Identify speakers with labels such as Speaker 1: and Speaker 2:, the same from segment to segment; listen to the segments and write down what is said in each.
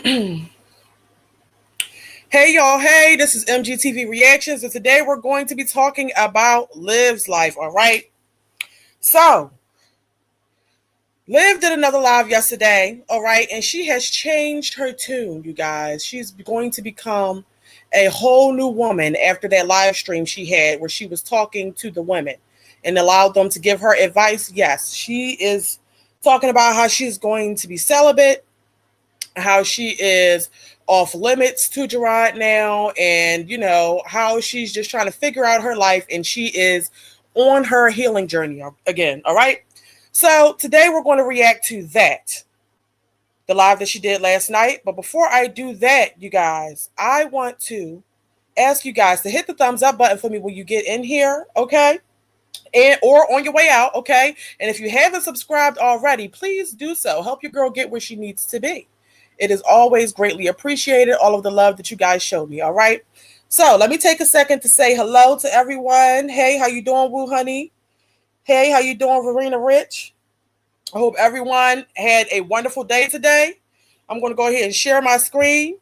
Speaker 1: Hey y'all, hey, this is MGTV Reactions, and today we're going to be talking about Liv's life, all right? So, Liv did another live yesterday, all right, and she has changed her tune, you guys. She's going to become a whole new woman after that live stream she had where she was talking to the women and allowed them to give her advice. Yes, she is talking about how she's going to be celibate, how she is off limits to Jerrod now, and how she's just trying to figure out her life, and she is on her healing journey again. All right. So today we're going to react to that, the live that she did last night. But before I do that, you guys, I want to ask you guys to hit the thumbs up button for me when you get in here, okay? And or on your way out, okay? And if you haven't subscribed already, please do so. Help your girl get where she needs to be. It is always greatly appreciated, all of the love that you guys show me, all right? So let me take a second to say hello to everyone. Hey, how you doing, Woo Honey? Hey, how you doing, Verena Rich? I hope everyone had a wonderful day today. I'm going to go ahead and share my screen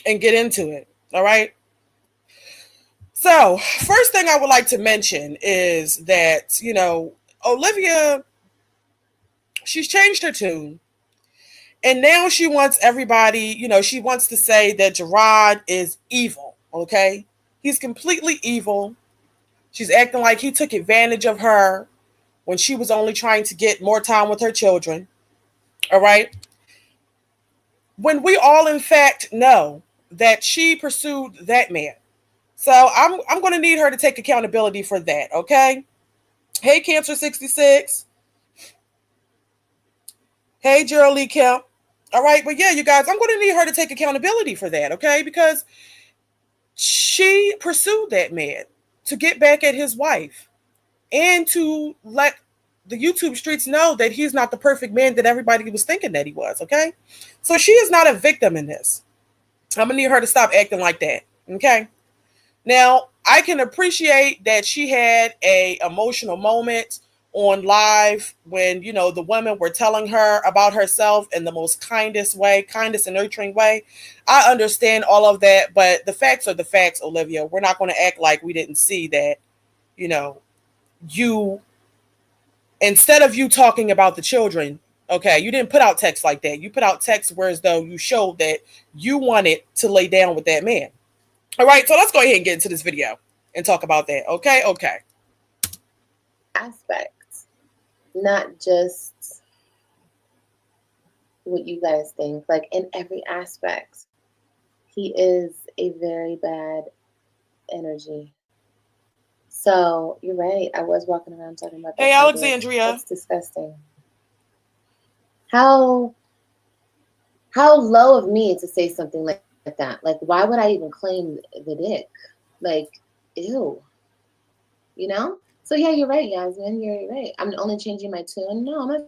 Speaker 1: and get into it, all right? So, first thing I would like to mention is that, Olivia, she's changed her tune. And now she wants everybody, she wants to say that Jerrod is evil, okay? He's completely evil. She's acting like he took advantage of her when she was only trying to get more time with her children, all right? When we all, in fact, know that she pursued that man. So I'm going to need her to take accountability for that, okay? Hey, Cancer 66. Hey, Jerrod Lee Kemp. All right, but yeah, you guys, I'm going to need her to take accountability for that, okay? Because she pursued that man to get back at his wife and to let the YouTube streets know that he's not the perfect man that everybody was thinking that he was, okay? So she is not a victim in this. I'm going to need her to stop acting like that, okay? Now, I can appreciate that she had a emotional moment on live when, the women were telling her about herself in the most kindest and nurturing way. I understand all of that, but the facts are the facts, Olivia. We're not going to act like we didn't see that, you, instead of you talking about the children, okay, you didn't put out text like that. You put out text where as though you showed that you wanted to lay down with that man. All right, so let's go ahead and get into this video and talk about that. Okay.
Speaker 2: Aspects, not just what you guys think. Like in every aspect, he is a very bad energy. So you're right. I was walking around talking about that.
Speaker 1: Hey, Alexandria.
Speaker 2: That's disgusting. How low of me to say something like that. Like, why would I even claim the dick? Like, ew. So yeah, you're right, Yasmin. You're right. I'm only changing my tune. No, I'm not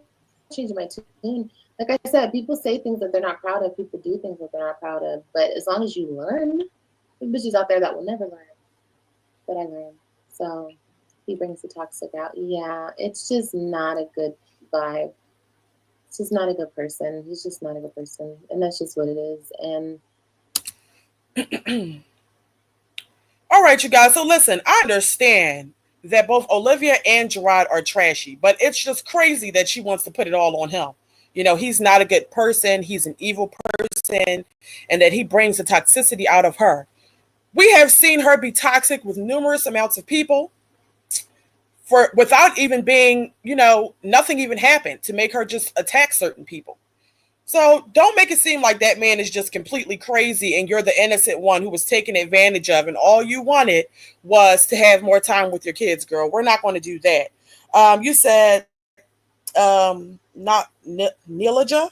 Speaker 2: changing my tune. Like I said, people say things that they're not proud of. People do things that they're not proud of. But as long as you learn, there's bitches out there that will never learn. But I learn. So he brings the toxic out. Yeah, it's just not a good vibe. It's just not a good person. He's just not a good person. And that's just what it is. And
Speaker 1: all right, you guys. So listen, I understand that both Olivia and Jerrod are trashy, but it's just crazy that she wants to put it all on him. He's not a good person. He's an evil person, and that he brings the toxicity out of her. We have seen her be toxic with numerous amounts of people without even being, nothing even happened to make her just attack certain people. So don't make it seem like that man is just completely crazy and you're the innocent one who was taken advantage of and all you wanted was to have more time with your kids, girl. We're not going to do that. You said not Nilaja.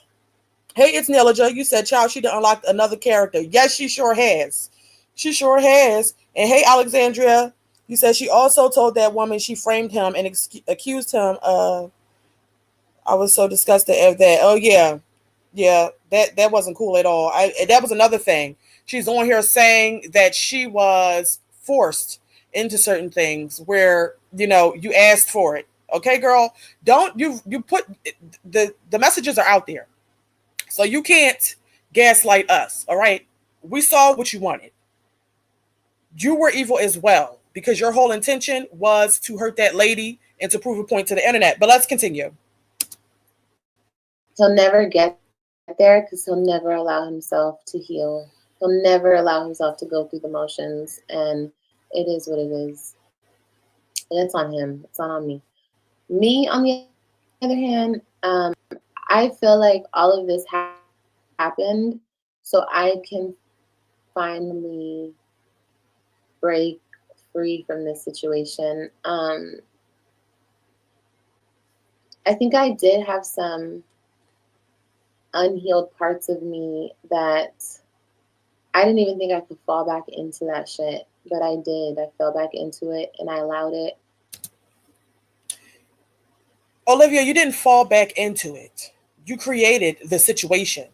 Speaker 1: Hey, it's Nilaja. You said, child, she done unlocked another character. Yes, she sure has. She sure has. And hey, Alexandria, you said she also told that woman she framed him and accused him of, I was so disgusted at that. Oh, yeah. Yeah, that wasn't cool at all. That was another thing. She's on here saying that she was forced into certain things where, you asked for it. Okay, girl, don't you put the messages are out there. So you can't gaslight us. All right. We saw what you wanted. You were evil as well because your whole intention was to hurt that lady and to prove a point to the internet. But let's continue.
Speaker 2: He'll never get there because he'll never allow himself to heal. He'll never allow himself to go through the motions, and it is what it is. And it's on him. It's not on me. Me, on the other hand, I feel like all of this happened so I can finally break free from this situation. I think I did have some unhealed parts of me that I didn't even think I could fall back into that shit, but I did. I fell back into it and I allowed it.
Speaker 1: Olivia, you didn't fall back into it. You created the situation.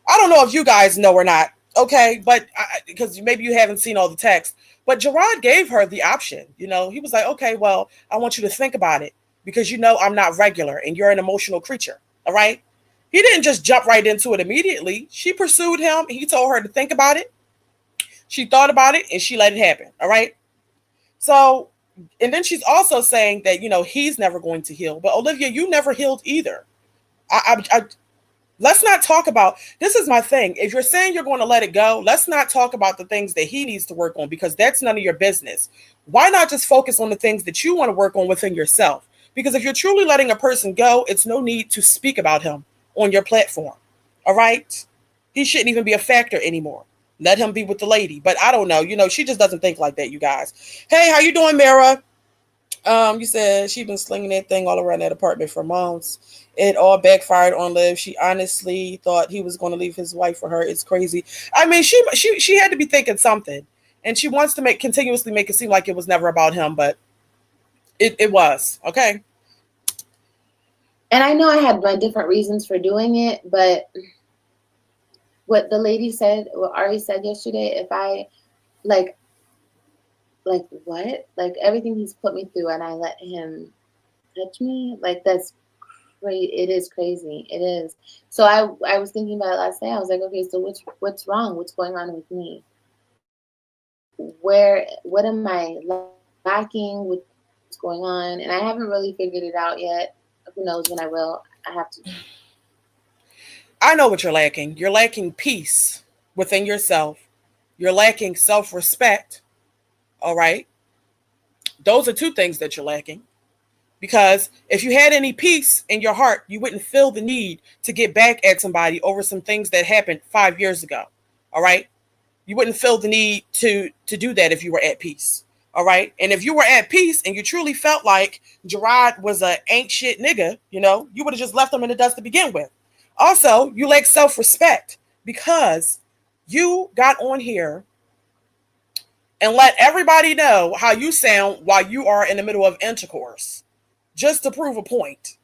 Speaker 1: I don't know if you guys know or not, okay, but because maybe you haven't seen all the text, but Jerrod gave her the option. He was like, okay, well, I want you to think about it because I'm not regular and you're an emotional creature, all right? He didn't just jump right into it immediately. She pursued him. He told her to think about it. She thought about it and she let it happen, all right? So, and then she's also saying that, he's never going to heal. But Olivia, you never healed either. Let's not talk about, this is my thing. If you're saying you're going to let it go, let's not talk about the things that he needs to work on because that's none of your business. Why not just focus on the things that you want to work on within yourself? Because if you're truly letting a person go, it's no need to speak about him on your platform. All right? He shouldn't even be a factor anymore. Let him be with the lady. But I don't know. She just doesn't think like that, you guys. Hey, how you doing, Mara? You said she been slinging that thing all around that apartment for months. It all backfired on Liv. She honestly thought he was going to leave his wife for her. It's crazy. I mean, she had to be thinking something, and she wants to continuously make it seem like it was never about him, but it was. Okay.
Speaker 2: And I know I had my different reasons for doing it, but what the lady said, what Ari said yesterday, if I like what? Like everything he's put me through and I let him touch me, like that's great. It is crazy. It is. So I was thinking about it last night. I was like, okay, so what's wrong? What's going on with me? What am I lacking? What's going on? And I haven't really figured it out yet. Who knows when I will. I have to.
Speaker 1: I know what you're lacking. You're lacking peace within yourself. You're lacking self-respect. All right. Those are two things that you're lacking. Because if you had any peace in your heart, you wouldn't feel the need to get back at somebody over some things that happened 5 years ago. All right. You wouldn't feel the need to do that if you were at peace. All right. And if you were at peace and you truly felt like Jerrod was a ain't shit nigga, you would have just left him in the dust to begin with. Also, you lack self-respect because you got on here and let everybody know how you sound while you are in the middle of intercourse just to prove a point.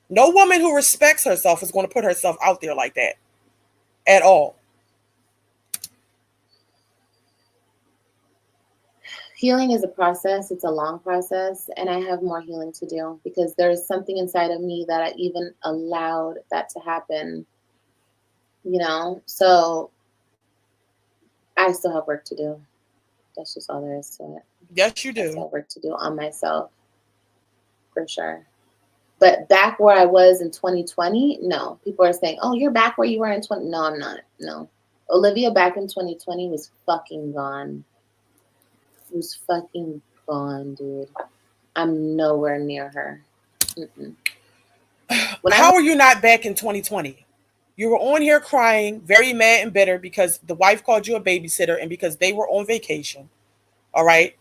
Speaker 1: No woman who respects herself is going to put herself out there like that at all.
Speaker 2: Healing is a process. It's a long process, and I have more healing to do because there's something inside of me that I even allowed that to happen. So I still have work to do. That's just all there is to it.
Speaker 1: Yes, you
Speaker 2: I
Speaker 1: do.
Speaker 2: still have work to do on myself, for sure. But back where I was in 2020, no. People are saying, "Oh, you're back where you were in 20." No, I'm not. No, Olivia back in 2020 was fucking gone. Was fucking gone, dude. I'm nowhere near her.
Speaker 1: How are you not back in 2020? You were on here crying, very mad and bitter because the wife called you a babysitter and because they were on vacation. All right.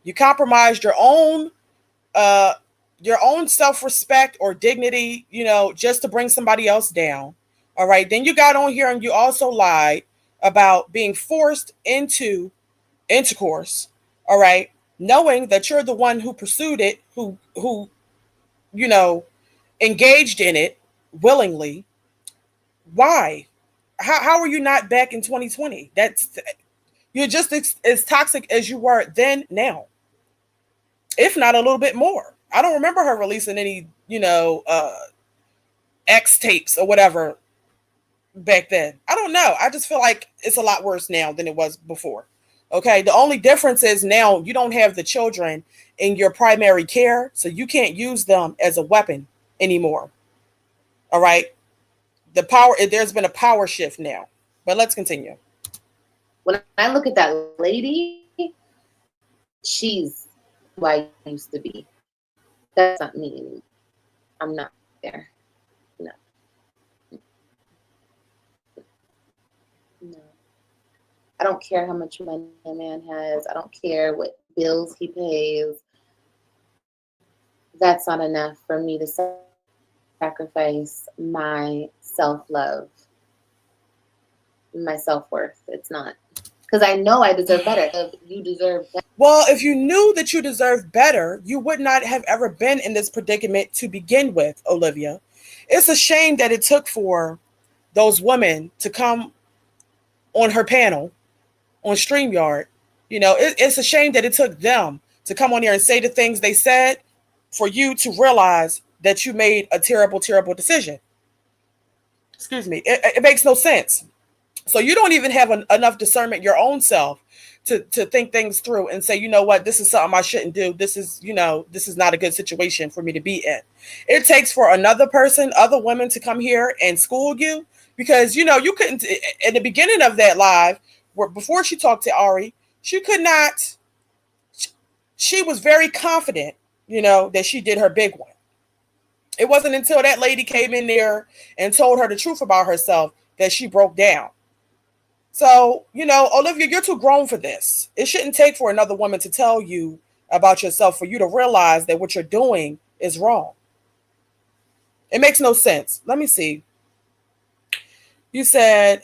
Speaker 1: You compromised your own self-respect or dignity, just to bring somebody else down. All right. Then you got on here and you also lied about being forced into intercourse. All right. Knowing that you're the one who pursued it, who engaged in it willingly. Why? How are you not back in 2020? You're just as toxic as you were then now, if not a little bit more. I don't remember her releasing any, X tapes or whatever back then. I don't know. I just feel like it's a lot worse now than it was before. Okay. The only difference is now you don't have the children in your primary care, so you can't use them as a weapon anymore. All right. There's been a power shift now. But let's continue.
Speaker 2: When I look at that lady, she's who I used to be. That's not me anymore. I'm not there. No, no. I don't care how much money a man has. I don't care what bills he pays. That's not enough for me to sacrifice my self-love, my self-worth. It's not. Because I know I deserve better. You deserve better.
Speaker 1: Well, if you knew that you deserved better, you would not have ever been in this predicament to begin with, Olivia. It's a shame that it took for those women to come on her panel on StreamYard. It's a shame that it took them to come on here and say the things they said for you to realize that you made a terrible, terrible decision. Excuse me. It makes no sense. So you don't even have enough discernment your own self to think things through and say, you know what, this is something I shouldn't do. This is not a good situation for me to be in. It takes for another person, other women to come here and school you because, you couldn't, in the beginning of that live, where before she talked to Ari, she could not, she was very confident, that she did her big one. It wasn't until that lady came in there and told her the truth about herself that she broke down. So, Olivia, you're too grown for this. It shouldn't take for another woman to tell you about yourself for you to realize that what you're doing is wrong. It makes no sense. Let me see. You said,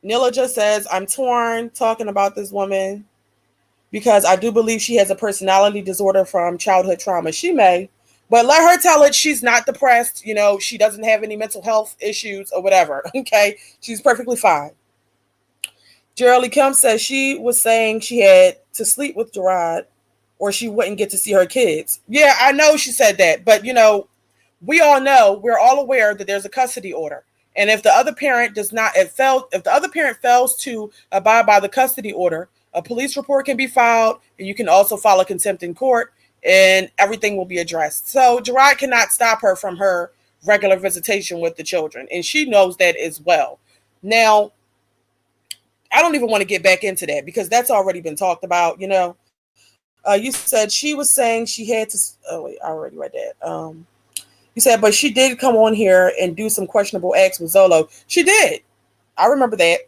Speaker 1: Nila just says, I'm torn talking about this woman because I do believe she has a personality disorder from childhood trauma. She may, but let her tell it. She's not depressed. She doesn't have any mental health issues or whatever. Okay. She's perfectly fine. Jerrod Kim says she was saying she had to sleep with Jerrod or she wouldn't get to see her kids. Yeah, I know she said that, but we all know, we're all aware that there's a custody order. And if the other parent if the other parent fails to abide by the custody order, a police report can be filed and you can also file a contempt in court and everything will be addressed. So Jerrod cannot stop her from her regular visitation with the children. And she knows that as well. Now, I don't even want to get back into that because that's already been talked about. You said she was saying she had to. Oh wait, I already read that. You said, but she did come on here and do some questionable acts with Zolo. She did. I remember that.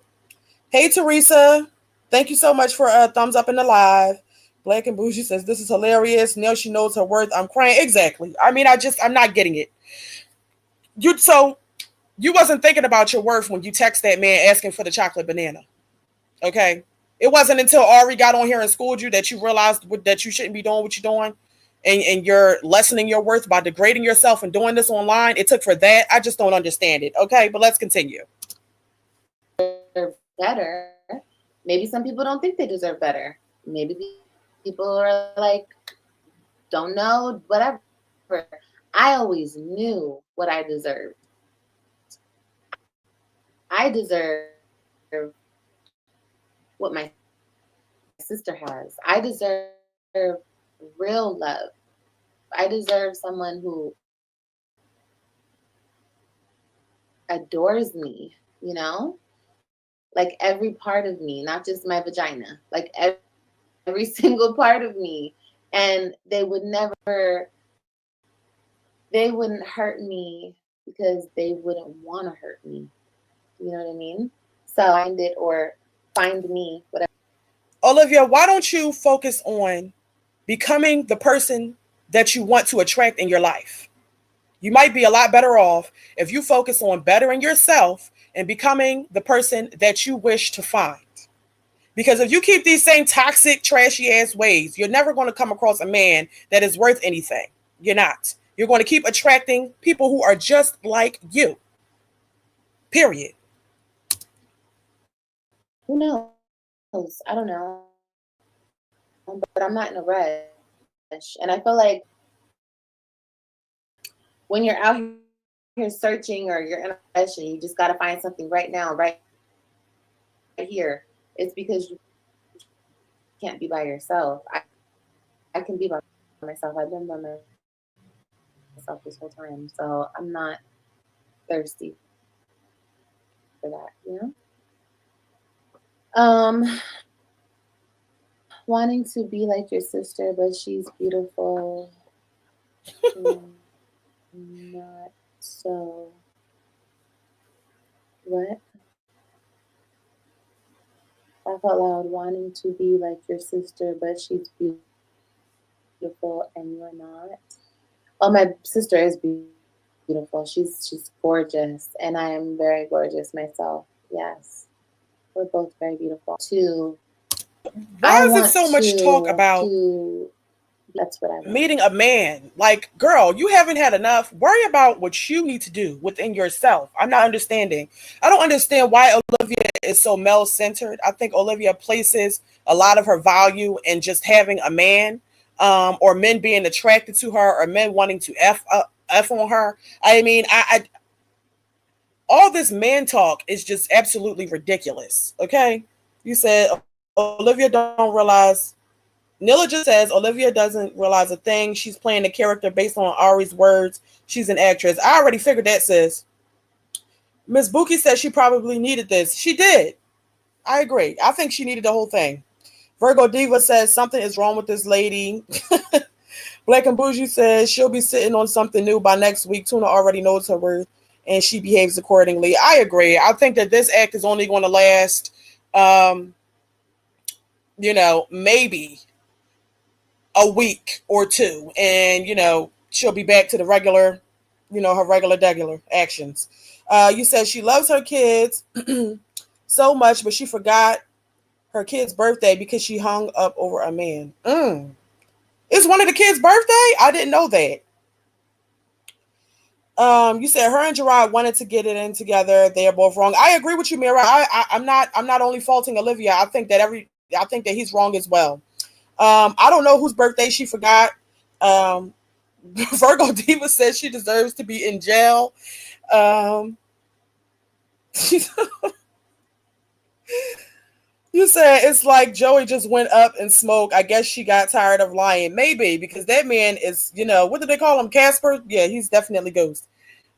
Speaker 1: Hey Teresa, thank you so much for a thumbs up in the live. Black and Bougie says this is hilarious. Now she knows her worth. I'm crying. Exactly. I mean, I'm not getting it. You wasn't thinking about your worth when you text that man asking for the chocolate banana. Okay. It wasn't until Ari got on here and schooled you that you realized that you shouldn't be doing what you're doing and you're lessening your worth by degrading yourself and doing this online. It took for that. I just don't understand it. Okay. But let's continue.
Speaker 2: Better. Maybe some people don't think they deserve better. Maybe people are like, don't know, whatever. I always knew what I deserved. I deserve what my sister has. I deserve real love. I deserve someone who adores me, like every part of me, not just my vagina, like every single part of me. And they wouldn't hurt me because they wouldn't want to hurt me. You know what I mean? So find it or find me, whatever.
Speaker 1: Olivia, why don't you focus on becoming the person that you want to attract in your life? You might be a lot better off if you focus on bettering yourself and becoming the person that you wish to find. Because if you keep these same toxic, trashy ass ways, you're never going to come across a man that is worth anything. You're not. You're going to keep attracting people who are just like you. Period.
Speaker 2: Who knows? I don't know. But I'm not in a rush. And I feel like when you're out here here searching or you're in a rush and you just got to find something right now, right here, it's because you can't be by yourself. I can be by myself. I've been by myself this whole time. So I'm not thirsty for that, you know? Wanting to be like your sister, but she's beautiful. Not so. What? Laugh out loud, wanting to be like your sister, but she's beautiful and you're not. Oh, my sister is beautiful. She's gorgeous, and I am very gorgeous myself. Yes, we're both very beautiful. I
Speaker 1: Why is it
Speaker 2: want
Speaker 1: so much talk about
Speaker 2: that's what I want.
Speaker 1: meeting a man? Like, girl, you haven't had enough. Worry about what you need to do within yourself. I'm not understanding. I don't understand why Olivia is so male centered. I think Olivia places a lot of her value in just having a man, or men being attracted to her, or men wanting to f on her. I mean, I all this man talk is just absolutely ridiculous. Okay, you said Olivia don't realize. Nilla just says Olivia doesn't realize a thing. She's playing the character based on Ari's words. She's an actress. I already figured that, sis. Miss Buki says she probably needed this. She did. I agree. I think she needed the whole thing. Virgo Diva says something is wrong with this lady. Black and Bougie says she'll be sitting on something new by next week. Tuna already knows her worth and she behaves accordingly. I agree. I think that this act is only going to last, um, maybe a week or two, and she'll be back to the regular, her regular actions. You said she loves her kids so much, but she forgot her kid's birthday because she hung up over a man. It's one of the kids' birthday. I didn't know that. You said her and Jerrod wanted to get it in together. They are both wrong. I agree with you, Mira. I'm not only faulting Olivia. I think that he's wrong as well. I don't know whose birthday she forgot. Um, Virgo Diva says she deserves to be in jail. Um, you said it's like Joey just went up and smoked. I guess she got tired of lying. Maybe because that man is, what do they call him? Casper? Yeah, he's definitely ghost.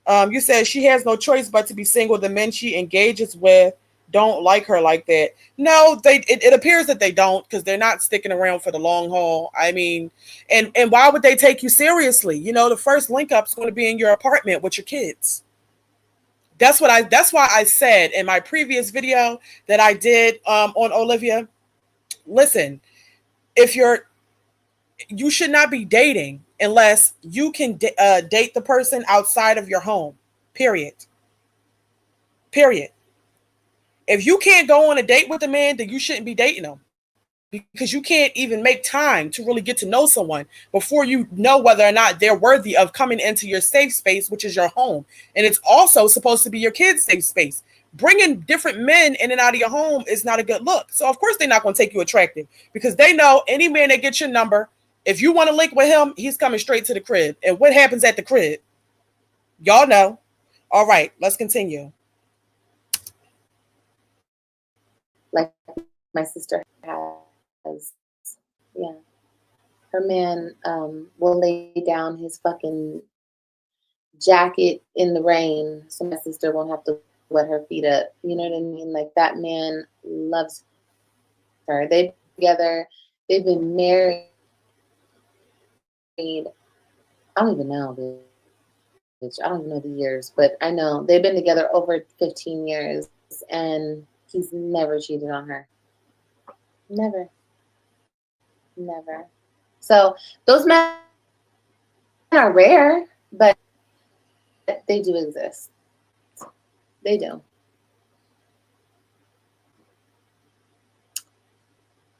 Speaker 1: You said she has no choice but to be single. The men she engages with don't like her like that. No, it appears that they don't because they're not sticking around for the long haul. I mean, and why would they take you seriously? The first link up is going to be in your apartment with your kids. That's why I said in my previous video that I did on Olivia. Listen, if you should not be dating unless you can date the person outside of your home. Period. Period. If you can't go on a date with a man, then you shouldn't be dating them because you can't even make time to really get to know someone before you know whether or not they're worthy of coming into your safe space, which is your home. And it's also supposed to be your kids' safe space. Bringing different men in and out of your home is not a good look. So, of course, they're not going to take you attractive because they know any man that gets your number, if you want to link with him, he's coming straight to the crib. And what happens at the crib? Y'all know. All right, let's continue.
Speaker 2: Like my sister has. Yeah. Her man will lay down his fucking jacket in the rain so my sister won't have to wet her feet up. You know what I mean? Like that man loves her. They've been together. They've been married. I don't even know, bitch. I don't even know the years, but I know they've been together over 15 years and he's never cheated on her. Never. Never. So those men are rare, but they do exist. They do.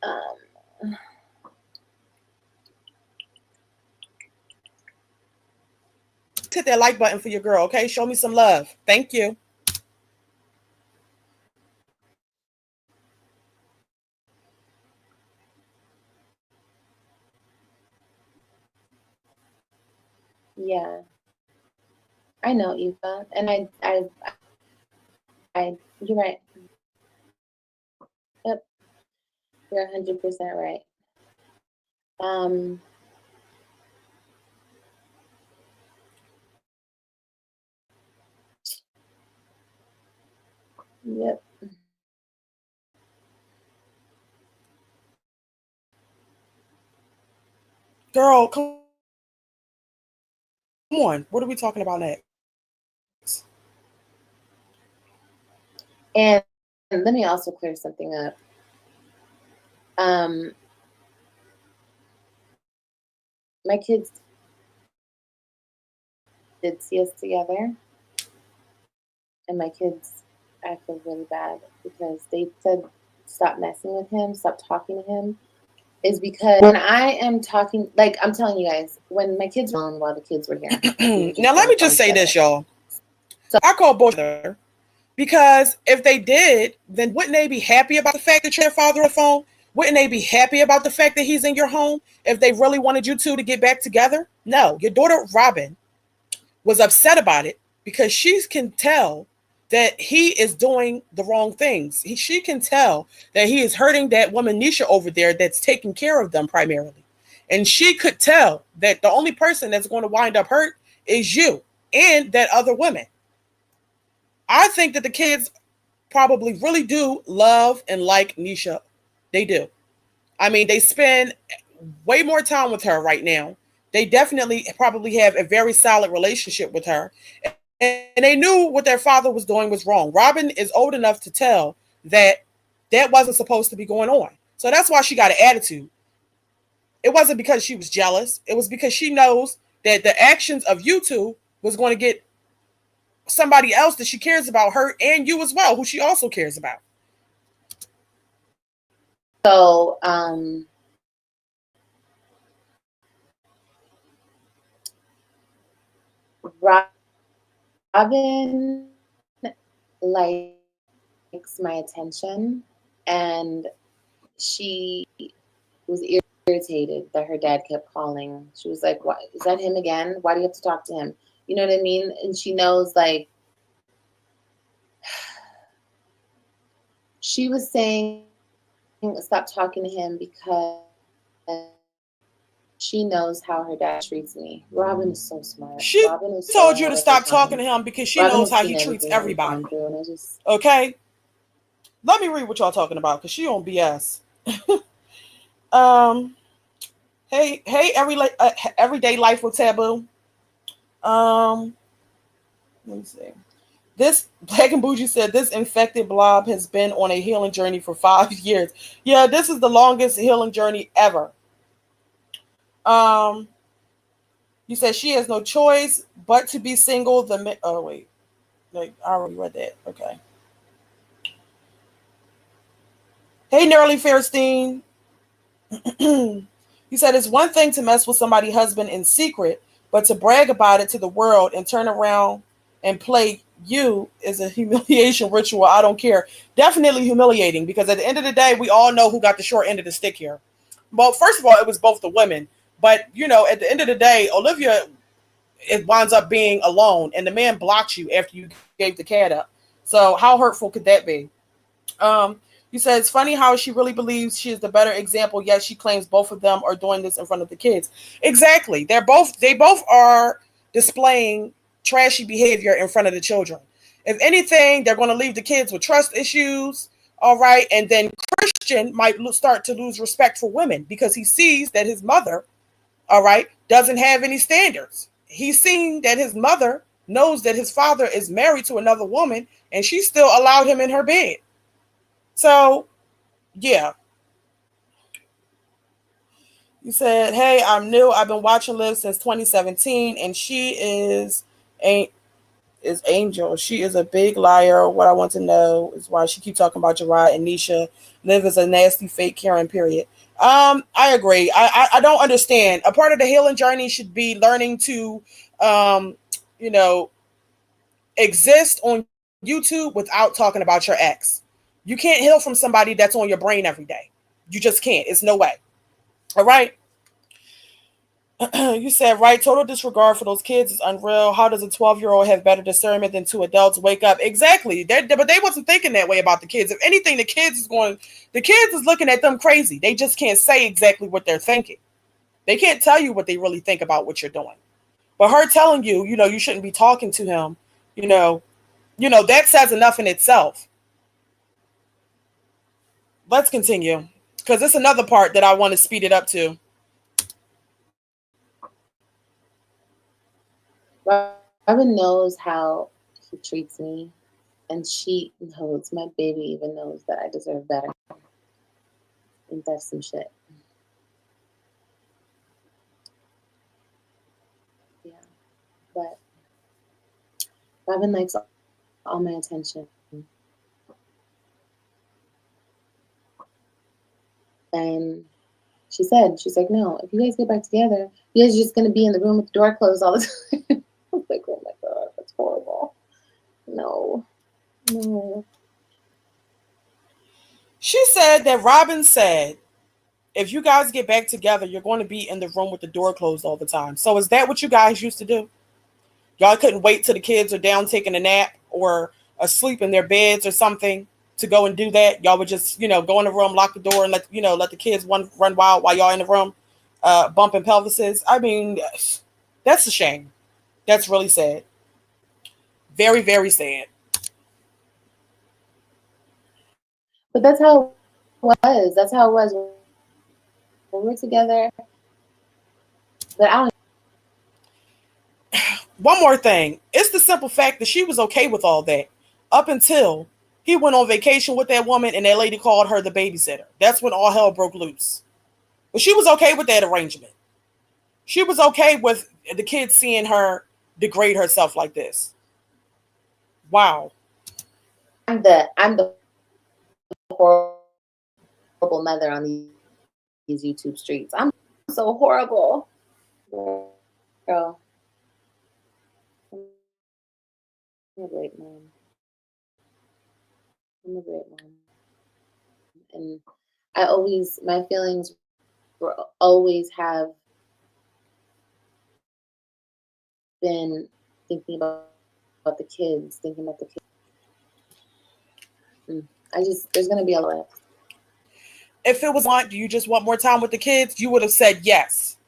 Speaker 2: Um,
Speaker 1: Hit that like button for your girl, okay? Show me some love. Thank you.
Speaker 2: yeah, I know, Eva, and you're right. Yep, you're 100% right. Um, yep.
Speaker 1: Girl, come on. What are we talking about next?
Speaker 2: And let me also clear something up. Um, my kids did see us together, and my kids, I feel really bad because they said stop messing with him, stop talking to him. Is because when I am talking, like I'm telling you guys, when my kids were on while the kids were here, like we were
Speaker 1: Now,
Speaker 2: just
Speaker 1: let
Speaker 2: on
Speaker 1: me
Speaker 2: the
Speaker 1: just
Speaker 2: phone
Speaker 1: say this,
Speaker 2: together.
Speaker 1: y'all.
Speaker 2: So
Speaker 1: I call bullshit because if they did, then wouldn't they be happy about the fact that your father on the phone? Wouldn't they be happy about the fact that he's in your home if they really wanted you two to get back together? No, your daughter Robin was upset about it because she can tell that he is doing the wrong things. She can tell that he is hurting that woman Nisha over there that's taking care of them primarily. And she could tell that the only person that's going to wind up hurt is you and that other woman. I think that the kids probably really do love and like Nisha. They do. I mean, they spend way more time with her right now. They definitely probably have a very solid relationship with her. And they knew what their father was doing was wrong. Robin is old enough to tell that that wasn't supposed to be going on. So that's why she got an attitude. It wasn't because she was jealous. It was because she knows that the actions of you two was going to get somebody else that she cares about hurt and you as well, who she also cares about.
Speaker 2: so Robin likes my attention, and she was irritated that her dad kept calling. She was like, "Why is that him again? Why do you have to talk to him?" You know what I mean? And she knows, like, she was saying, "Stop talking to him," because she knows how her dad treats me. Robin is so smart.
Speaker 1: She
Speaker 2: Robin is so
Speaker 1: told you
Speaker 2: ahead
Speaker 1: to
Speaker 2: of her
Speaker 1: stop talking
Speaker 2: time.
Speaker 1: to him because she
Speaker 2: Robin
Speaker 1: knows
Speaker 2: has
Speaker 1: how
Speaker 2: seen
Speaker 1: he treats
Speaker 2: everything that we've
Speaker 1: everybody.
Speaker 2: gone through, and I just
Speaker 1: Okay? Let me read what y'all talking about because she on BS. um, hey, everyday life with taboo. Um, let me see. This Black and Bougie said this infected blob has been on a healing journey for 5 years. Yeah, this is the longest healing journey ever. Um, you said she has no choice but to be single. Oh wait, like I already read that. Okay. Hey, Nerly Fairstein. He said it's one thing to mess with somebody's husband in secret, but to brag about it to the world and turn around and play you is a humiliation ritual. I don't care. Definitely humiliating because at the end of the day, we all know who got the short end of the stick here. Well, first of all, it was both the women, but at the end of the day, Olivia it winds up being alone, and the man blocked you after you gave the cat up. So how hurtful could that be? Um, you said it's funny how she really believes she is the better example, yet she claims both of them are doing this in front of the kids. Exactly. They both are displaying trashy behavior in front of the children. If anything, they're going to leave the kids with trust issues. All right. And then Christian might start to lose respect for women because he sees that his mother, all right, doesn't have any standards. He's seen that his mother knows that his father is married to another woman and she still allowed him in her bed. So, yeah. You said, "Hey, I'm new. I've been watching Liv since 2017, and she ain't is Angel. She is a big liar. What I want to know is why she keep talking about Jerrod and Nisha. Liv is a nasty, fake Karen. Period." I agree. I don't understand. A part of the healing journey should be learning to, um, you know, exist on YouTube without talking about your ex. You can't heal from somebody that's on your brain every day. You just can't. It's no way. All right. You said, right, total disregard for those kids is unreal. How does a 12-year-old have better discernment than two adults? Wake up. Exactly. But they wasn't thinking that way about the kids. If anything, the kids is looking at them crazy. They just can't say exactly what they're thinking. They can't tell you what they really think about what you're doing. But her telling you, you shouldn't be talking to him, you know, that says enough in itself. Let's continue. Because it's another part that I want to speed it up to.
Speaker 2: Robin knows how he treats me, and she knows, my baby even knows that I deserve better. And that's some shit. Yeah. But Robin likes all my attention. And she's like, no, if you guys get back together, you guys are just going to be in the room with the door closed all the time. I was like, oh my God, that's horrible. No, no.
Speaker 1: She said that Robin said, if you guys get back together, you're going to be in the room with the door closed all the time. So is that what you guys used to do? Y'all couldn't wait till the kids are down taking a nap or asleep in their beds or something to go and do that. Y'all would just, go in the room, lock the door, and let the kids run wild while y'all in the room, bumping pelvises. I mean, that's a shame. That's really sad. Very, very sad.
Speaker 2: But that's how it was. That's how it was when we were together. But I don't.
Speaker 1: One more thing. It's the simple fact that she was okay with all that up until he went on vacation with that woman and that lady called her the babysitter. That's when all hell broke loose. But she was okay with that arrangement. She was okay with the kids seeing her degrade herself like this. Wow.
Speaker 2: I'm the horrible mother on these YouTube streets. I'm so horrible. Girl. I'm a great mom. I'm a great mom. And my feelings were always have been thinking about the kids, thinking about the kids. There's going to be a lot.
Speaker 1: If it was do you just want more time with the kids? You would have said yes.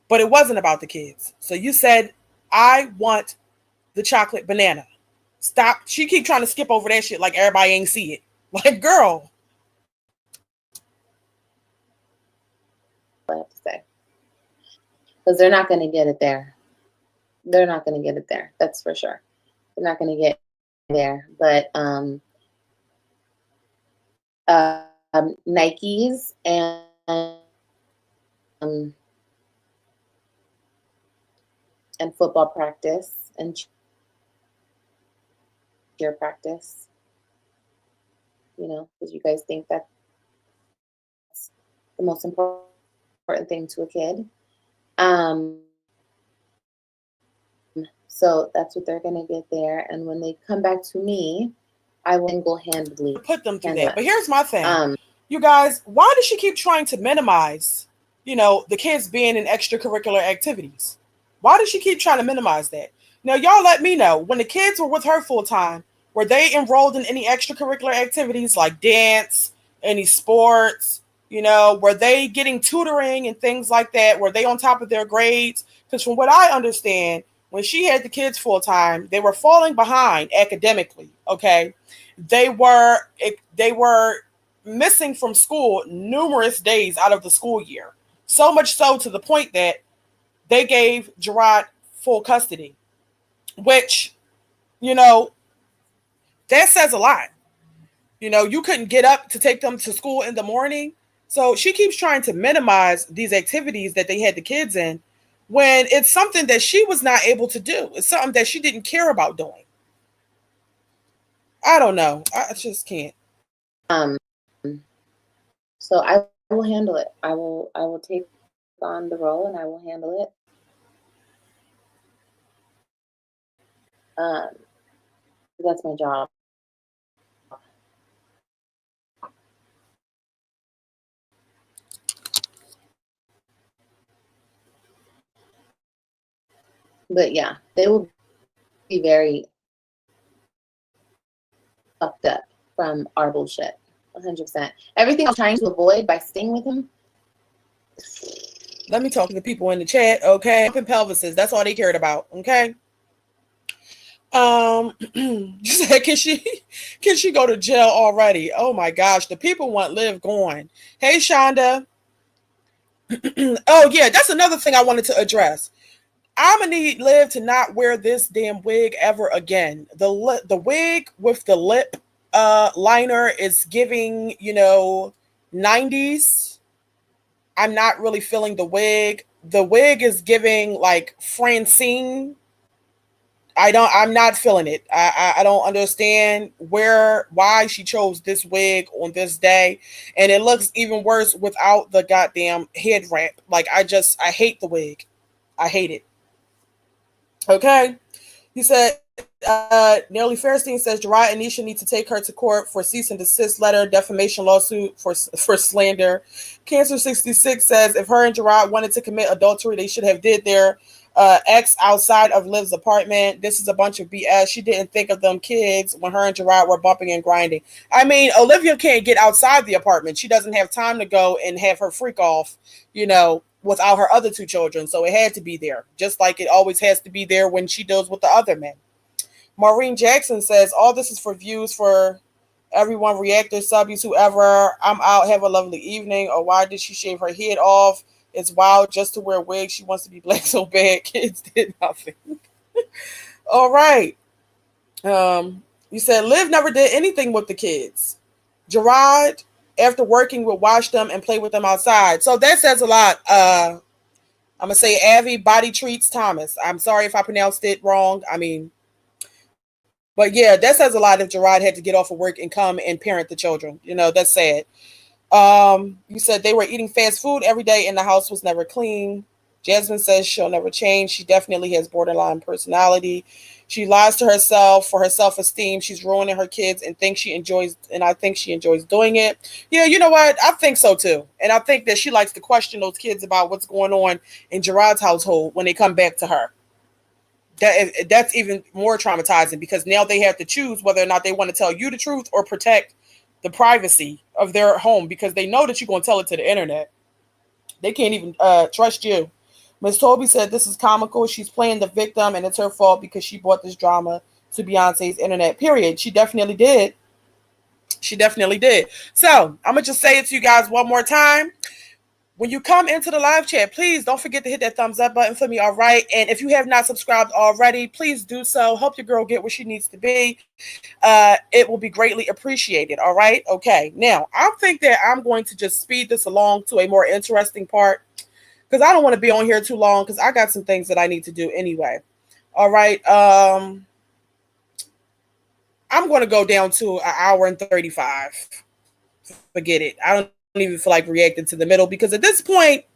Speaker 1: But it wasn't about the kids. So you said, I want the chocolate banana. Stop. She keep trying to skip over that shit like everybody ain't see it. Like, girl.
Speaker 2: I have to say. Because they're not going to get it there. They're not going to get it there. That's for sure. They're not going to get there. But Nikes and football practice and cheer practice, because you guys think that's the most important thing to a kid. So that's what they're going to get there. And when they come back to me, I will single-handedly
Speaker 1: put them through that. But here's my thing. You guys, why does she keep trying to minimize, the kids being in extracurricular activities? Why does she keep trying to minimize that? Now, y'all let me know, when the kids were with her full time, were they enrolled in any extracurricular activities like dance, any sports? Were they getting tutoring and things like that? Were they on top of their grades? Because from what I understand, when she had the kids full time, they were falling behind academically. Okay, they were missing from school numerous days out of the school year. So much so to the point that they gave Jerrod full custody, which, that says a lot. You couldn't get up to take them to school in the morning. So she keeps trying to minimize these activities that they had the kids in when it's something that she was not able to do. It's something that she didn't care about doing. I don't know. I just can't.
Speaker 2: So I will handle it. I will take on the role and I will handle it. That's my job. But yeah, they will be very fucked up from our bullshit. 100%. Everything I was trying to avoid by staying with him.
Speaker 1: Let me talk to the people in the chat, okay? Pumping pelvises, that's all they cared about, okay? You said, can she go to jail already? Oh my gosh, the people want Liv gone. Hey, Shonda. Oh yeah, that's another thing I wanted to address. I'm gonna need Liv to not wear this damn wig ever again. The wig with the lip liner is giving, 90s. I'm not really feeling the wig. The wig is giving like Francine. I'm not feeling it. I don't understand why she chose this wig on this day. And it looks even worse without the goddamn head wrap. Like I hate the wig. I hate it. Okay. He said, Nearly Fairstein says Jerrod and Nisha need to take her to court for cease and desist letter, defamation lawsuit for slander. Cancer 66 says if her and Jerrod wanted to commit adultery, they should have did their ex outside of Liv's apartment. This is a bunch of BS. She didn't think of them kids when her and Jerrod were bumping and grinding. I mean, Olivia can't get outside the apartment. She doesn't have time to go and have her freak off, without her other two children. So it had to be there, just like it always has to be there when she deals with the other men. Maureen Jackson says, all this is for views for everyone, reactors, subbies, whoever. I'm out. Have a lovely evening. Or why did she shave her head off? It's wild just to wear wigs. She wants to be black so bad. Kids did nothing. All right. You said Liv never did anything with the kids. Jerrod, after working, would watch them and play with them outside. So that says a lot. I'm going to say Avi Body Treats Thomas. I'm sorry if I pronounced it wrong. But yeah, that says a lot if Jerrod had to get off of work and come and parent the children. That's sad. You said they were eating fast food every day and the house was never clean. Jasmine says she'll never change. She definitely has borderline personality. She lies to herself for her self-esteem. She's ruining her kids and I think she enjoys doing it. Yeah, you know what? I think so too. And I think that she likes to question those kids about what's going on in Jerrod's household when they come back to her. That's even more traumatizing because now they have to choose whether or not they want to tell you the truth or protect the privacy of their home because they know that you're going to tell it to the internet. They can't even trust you. Miss Toby said this is comical. She's playing the victim and it's her fault because she brought this drama to Beyonce's internet, period. She definitely did. She definitely did. So I'm going to just say it to you guys one more time. When you come into the live chat, please don't forget to hit that thumbs up button for me, all right? And if you have not subscribed already, please do so. Help your girl get where she needs to be. It will be greatly appreciated, all right? Okay, now, I think that I'm going to just speed this along to a more interesting part because I don't want to be on here too long because I got some things that I need to do anyway. All right, I'm going to go down to an hour and 35. Forget it. I don't even feel like reacting to the middle because at this point,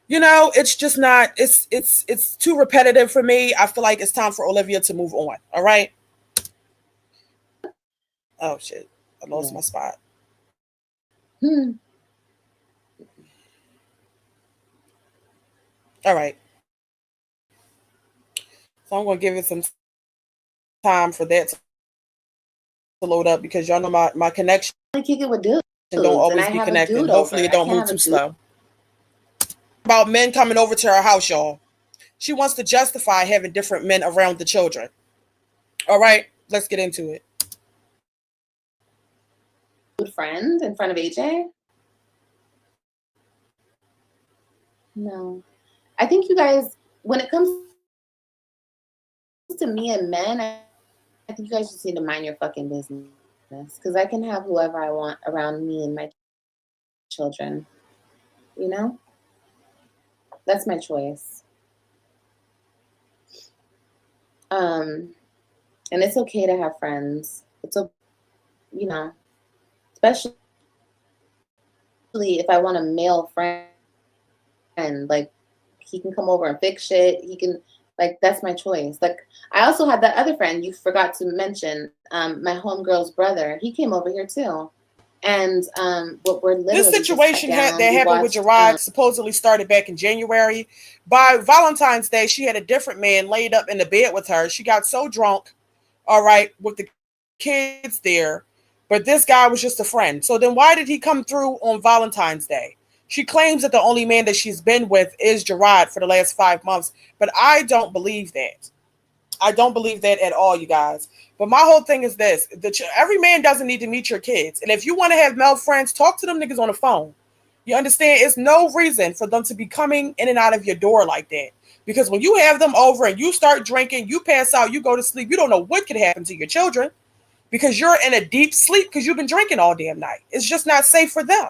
Speaker 1: it's just not, it's too repetitive for me. I feel like it's time for Olivia to move on. All right. Oh shit. I lost my spot. All right. So I'm going to give it some time for that to load up because y'all know my connection don't always be connected. Hopefully it don't move too slow. About men coming over to her house, y'all. She wants to justify having different men around the children. All right, let's get into it.
Speaker 2: Good friend in front of AJ? No. I think you guys, when it comes to me and men, I think you guys just need to mind your fucking business. Because I can have whoever I want around me and my children. That's my choice. And it's okay to have friends. It's especially if I want a male friend, like he can come over and fix shit. He can, like, that's my choice. Like, I also had that other friend you forgot to mention, my homegirl's brother. He came over here too. And but we're
Speaker 1: This
Speaker 2: literally just sat
Speaker 1: situation
Speaker 2: down.
Speaker 1: that
Speaker 2: We
Speaker 1: happened with
Speaker 2: watched.
Speaker 1: Jerrod supposedly started back in January. By Valentine's Day, she had a different man laid up in the bed with her. She got so drunk, all right, with the kids there, but this guy was just a friend. So then why did he come through on Valentine's Day? She claims that the only man that she's been with is Jerrod for the last 5 months, but I don't believe that. I don't believe that at all, you guys. But my whole thing is this: every man doesn't need to meet your kids, and if you want to have male friends, talk to them niggas on the phone. You understand? It's no reason for them to be coming in and out of your door like that. Because when you have them over and you start drinking, you pass out, you go to sleep, you don't know what could happen to your children because you're in a deep sleep because you've been drinking all damn night. It's just not safe for them.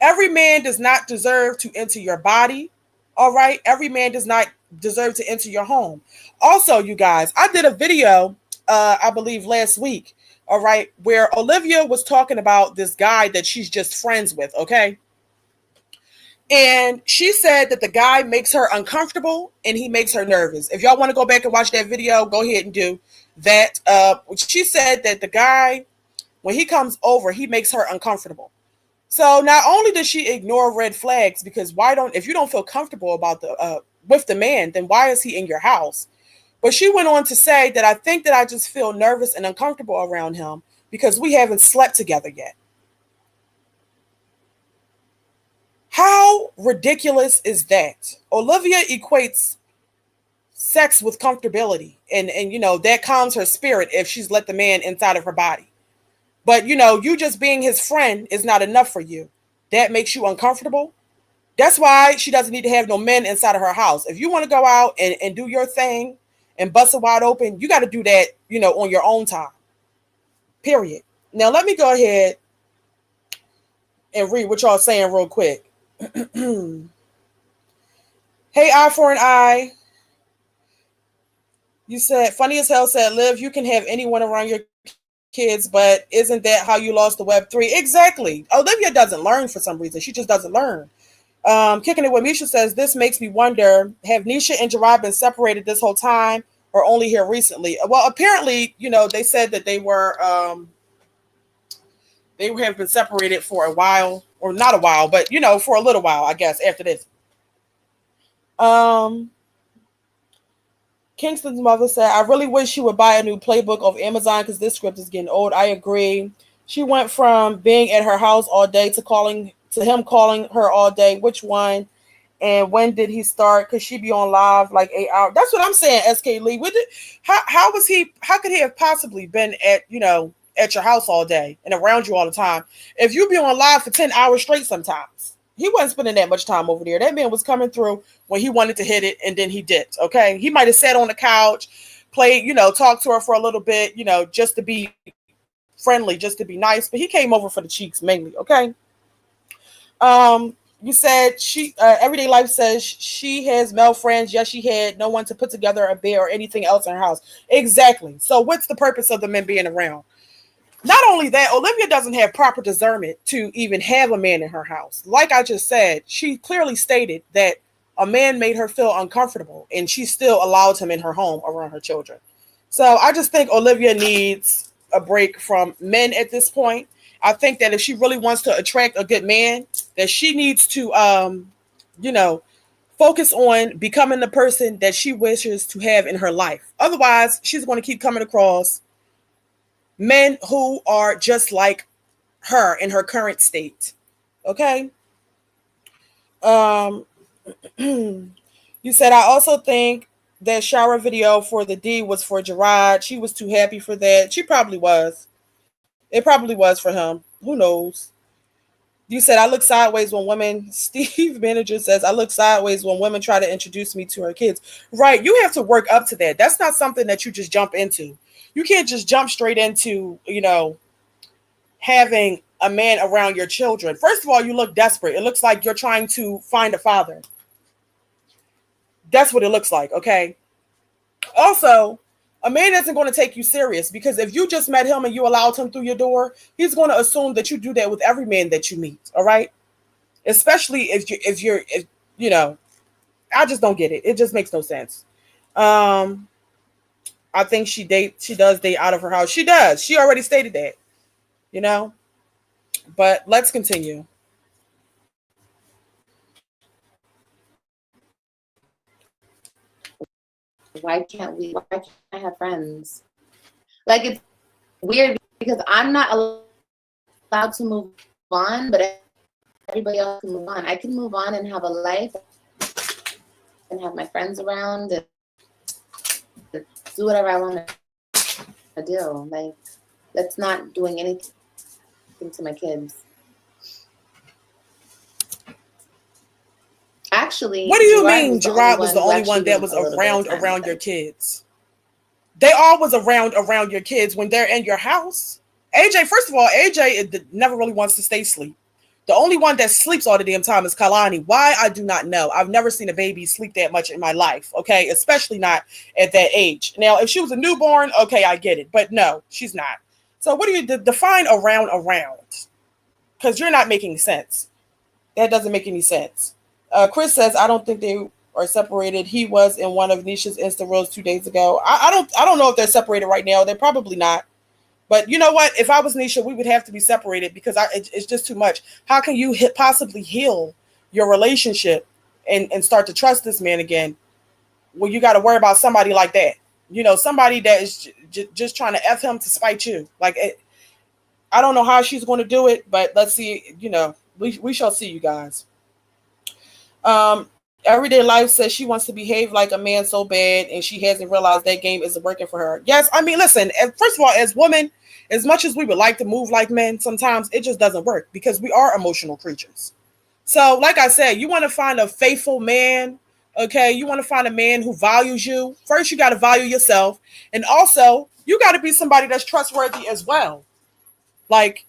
Speaker 1: Every man does not deserve to enter your body. All right. Every man does not deserve to enter your home. Also, you guys, I did a video, I believe last week. All right. Where Olivia was talking about this guy that she's just friends with. Okay. And she said that the guy makes her uncomfortable and he makes her nervous. If y'all want to go back and watch that video, go ahead and do that. She said that the guy, when he comes over, he makes her uncomfortable. So not only does she ignore red flags, because if you don't feel comfortable about with the man, then why is he in your house? But she went on to say that I think that I just feel nervous and uncomfortable around him because we haven't slept together yet. How ridiculous is that? Olivia equates sex with comfortability, and that calms her spirit if she's let the man inside of her body. But you just being his friend is not enough for you. That makes you uncomfortable. That's why she doesn't need to have no men inside of her house. If you want to go out and do your thing and bust it wide open, you got to do that, on your own time. Period. Now let me go ahead and read what y'all saying real quick. Hey, Eye for an Eye. You said, funny as hell said, Liv, you can have anyone around your kids, but isn't that how you lost the Web3? Exactly. Olivia doesn't learn for some reason. She just doesn't learn. Kicking it with Misha says, this makes me wonder, have Nisha and Jerrod been separated this whole time or only here recently? Well, apparently, they said that they have been separated for a while, or not a while, but, for a little while, I guess, after this. Kingston's mother said, I really wish she would buy a new playbook of Amazon because this script is getting old. I agree. She went from being at her house all day to him calling her all day. Which one? And when did he start? Because she be on live like 8 hours. That's what I'm saying, SK Lee. How could he have possibly been at your house all day and around you all the time if you be on live for 10 hours straight sometimes? He wasn't spending that much time over there. That man was coming through when he wanted to hit it, and then he dipped, okay? He might have sat on the couch, played, talked to her for a little bit, just to be friendly, just to be nice, but he came over for the cheeks mainly, okay? You said Everyday Life says she has male friends. Yes, she had no one to put together a bed or anything else in her house. Exactly. So what's the purpose of the men being around? Not only that, Olivia doesn't have proper discernment to even have a man in her house. Like I just said, she clearly stated that a man made her feel uncomfortable, and she still allowed him in her home around her children. So I just think Olivia needs a break from men at this point. I think that if she really wants to attract a good man, that she needs to, focus on becoming the person that she wishes to have in her life. Otherwise, she's going to keep coming across men who are just like her in her current state. Okay. You said, I also think that shower video for the D was for Jerrod. She was too happy for that. She probably was. It probably was for him. Who knows? You said, I look sideways when women, Steve Manager says, I look sideways when women try to introduce me to her kids. Right. You have to work up to that. That's not something that you just jump into. You can't just jump straight into, having a man around your children. First of all, you look desperate. It looks like you're trying to find a father. That's what it looks like. Okay. Also, a man isn't going to take you serious because if you just met him and you allowed him through your door, he's going to assume that you do that with every man that you meet. All right. Especially if you're, I just don't get it. It just makes no sense. I think she does date out of her house. She does. She already stated that, But let's continue.
Speaker 2: Why can't we? Why can't I have friends? Like, it's weird because I'm not allowed to move on, but everybody else can move on. I can move on and have a life and have my friends around and do whatever I want to do. Like, that's not doing anything to my kids. Actually,
Speaker 1: what do you
Speaker 2: Jerrod
Speaker 1: mean Jerrod was the only one that was around your kids? They all was around your kids when they're in your house. AJ, first of all, AJ never really wants to stay asleep. The only one that sleeps all the damn time is Kalani. Why? I do not know. I've never seen a baby sleep that much in my life, okay? Especially not at that age. Now, if she was a newborn, okay, I get it. But no, she's not. So what do you define around? Because you're not making sense. That doesn't make any sense. Chris says, I don't think they are separated. He was in one of Nisha's Insta Reels 2 days ago. I don't know if they're separated right now. They're probably not. But you know what? If I was Nisha, we would have to be separated because it's just too much. How can you possibly heal your relationship and start to trust this man again? Well, you got to worry about somebody like that. You know, somebody that is just trying to F him to spite you. Like, I don't know how she's going to do it, but let's see. You know, we shall see, you guys. Everyday Life says she wants to behave like a man so bad, and she hasn't realized that game isn't working for her. Yes, I mean, listen, first of all, as women, as much as we would like to move like men, sometimes it just doesn't work because we are emotional creatures. So, like I said, you want to find a faithful man, okay? You want to find a man who values you. First, you got to value yourself, and also, you got to be somebody that's trustworthy as well. Like,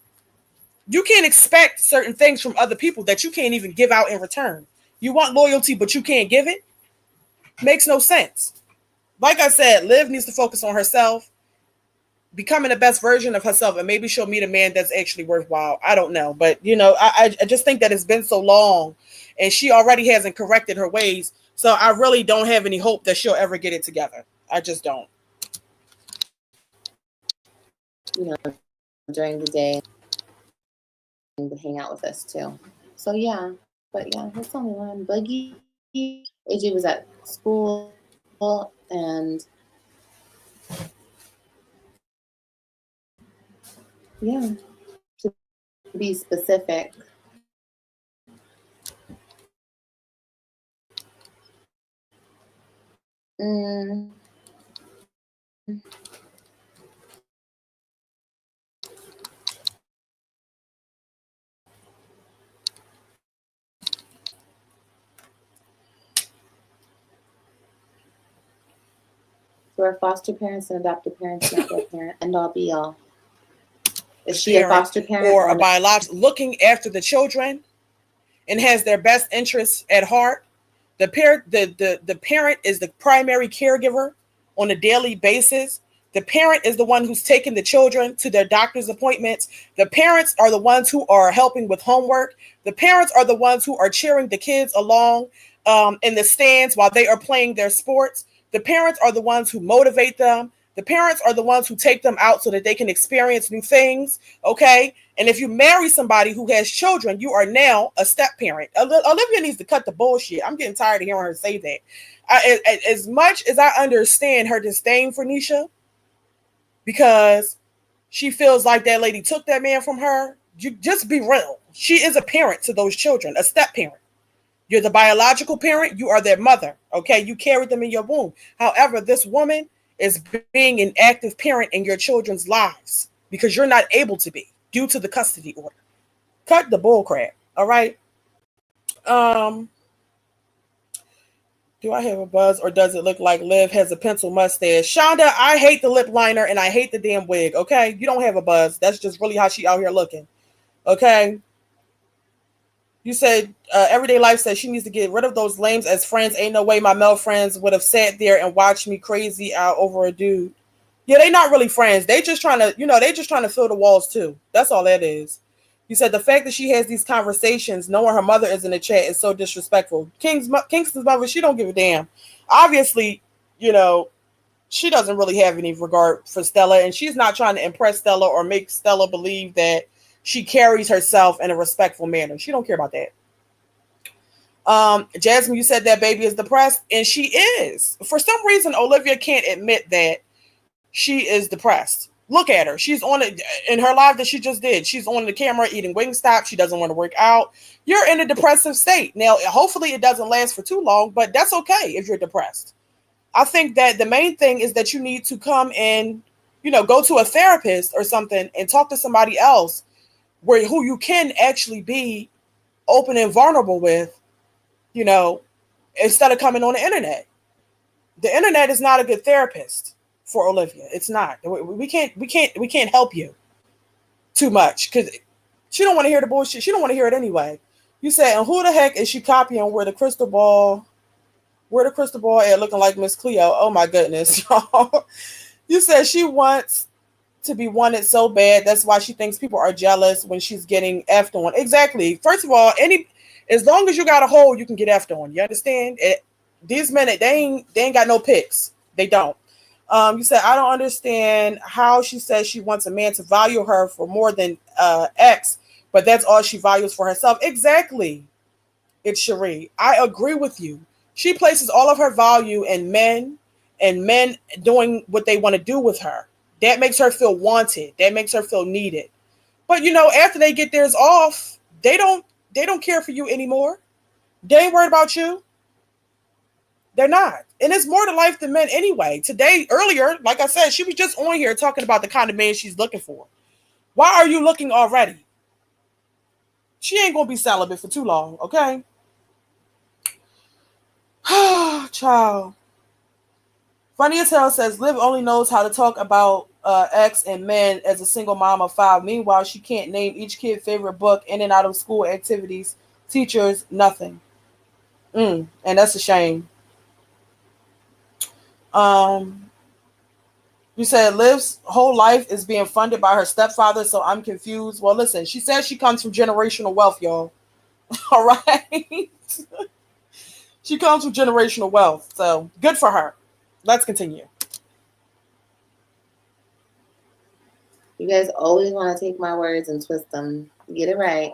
Speaker 1: you can't expect certain things from other people that you can't even give out in return. You want loyalty, but you can't give it? Makes no sense. Like I said, Liv needs to focus on herself, becoming the best version of herself, and maybe she'll meet a man that's actually worthwhile. I don't know. But, you know, I just think that it's been so long, and she already hasn't corrected her ways. So I really don't have any hope that she'll ever get it together. I just don't.
Speaker 2: You know, during the day and hang out with us too. So yeah, but yeah, that's only one. Boogie, AJ was at school, and yeah, to be specific. Mm. So are foster parents and adoptive parents not their parent and all be all? Is she a foster parent
Speaker 1: or a biological looking after the children and has their best interests at heart? The parent is the primary caregiver on a daily basis. The parent is the one who's taking the children to their doctor's appointments. The parents are the ones who are helping with homework. The parents are the ones who are cheering the kids along in the stands while they are playing their sports. The parents are the ones who motivate them. The parents are the ones who take them out so that they can experience new things. Okay. And if you marry somebody who has children, you are now a step parent. Olivia needs to cut the bullshit. I'm getting tired of hearing her say that. As much as I understand her disdain for Nisha, because she feels like that lady took that man from her, you just be real. She is a parent to those children, a step parent. You're the biological parent. You are their mother. Okay. You carried them in your womb. However, this woman is being an active parent in your children's lives because you're not able to be due to the custody order. Cut the bull crap. All right. Do I have a buzz or does it look like Liv has a pencil mustache? Shonda, I hate the lip liner and I hate the damn wig. Okay. You don't have a buzz. That's just really how she out here looking. Okay. You said Everyday Life says she needs to get rid of those lames as friends. Ain't no way my male friends would have sat there and watched me crazy out over a dude. Yeah, they not really friends. They just trying to, they just trying to fill the walls too. That's all that is. You said the fact that she has these conversations, knowing her mother is in the chat, is so disrespectful. Kingston's mother, she don't give a damn. Obviously, she doesn't really have any regard for Stella, and she's not trying to impress Stella or make Stella believe that she carries herself in a respectful manner. She don't care about that. Jasmine, you said that baby is depressed, and she is. For some reason, Olivia can't admit that she is depressed. Look at her. She's on it in her live that she just did. She's on the camera eating Wingstop. She doesn't want to work out. You're in a depressive state. Now, hopefully it doesn't last for too long, but that's okay if you're depressed. I think that the main thing is that you need to come and, go to a therapist or something and talk to somebody else who you can actually be open and vulnerable with, instead of coming on the internet. The internet is not a good therapist for Olivia. It's not. We can't help you too much because she don't want to hear the bullshit. She don't want to hear it anyway. You said, and who the heck is she copying where the crystal ball at looking like Miss Cleo? Oh my goodness. You said she wants to be wanted so bad. That's why she thinks people are jealous when she's getting effed on. Exactly. First of all, as long as you got a hole, you can get effed on. You understand? These men, they ain't got no picks. They don't. You said, I don't understand how she says she wants a man to value her for more than X, but that's all she values for herself. Exactly. It's Cherie. I agree with you. She places all of her value in men and men doing what they want to do with her. That makes her feel wanted. That makes her feel needed. But after they get theirs off, they don't care for you anymore. They ain't worried about you. They're not. And it's more to life than men anyway. Earlier, like I said, she was just on here talking about the kind of man she's looking for. Why are you looking already? She ain't going to be celibate for too long, okay? Child. Funny as hell says, Liv only knows how to talk about X and men as a single mom of 5. Meanwhile, she can't name each kid's favorite book, in and out of school activities, teachers, nothing. And that's a shame. You said Liv's whole life is being funded by her stepfather, so I'm confused. Well, listen, she says she comes from generational wealth, y'all. All right? She comes from generational wealth, so good for her. Let's continue.
Speaker 2: You guys always want to take my words and twist them. Get it right.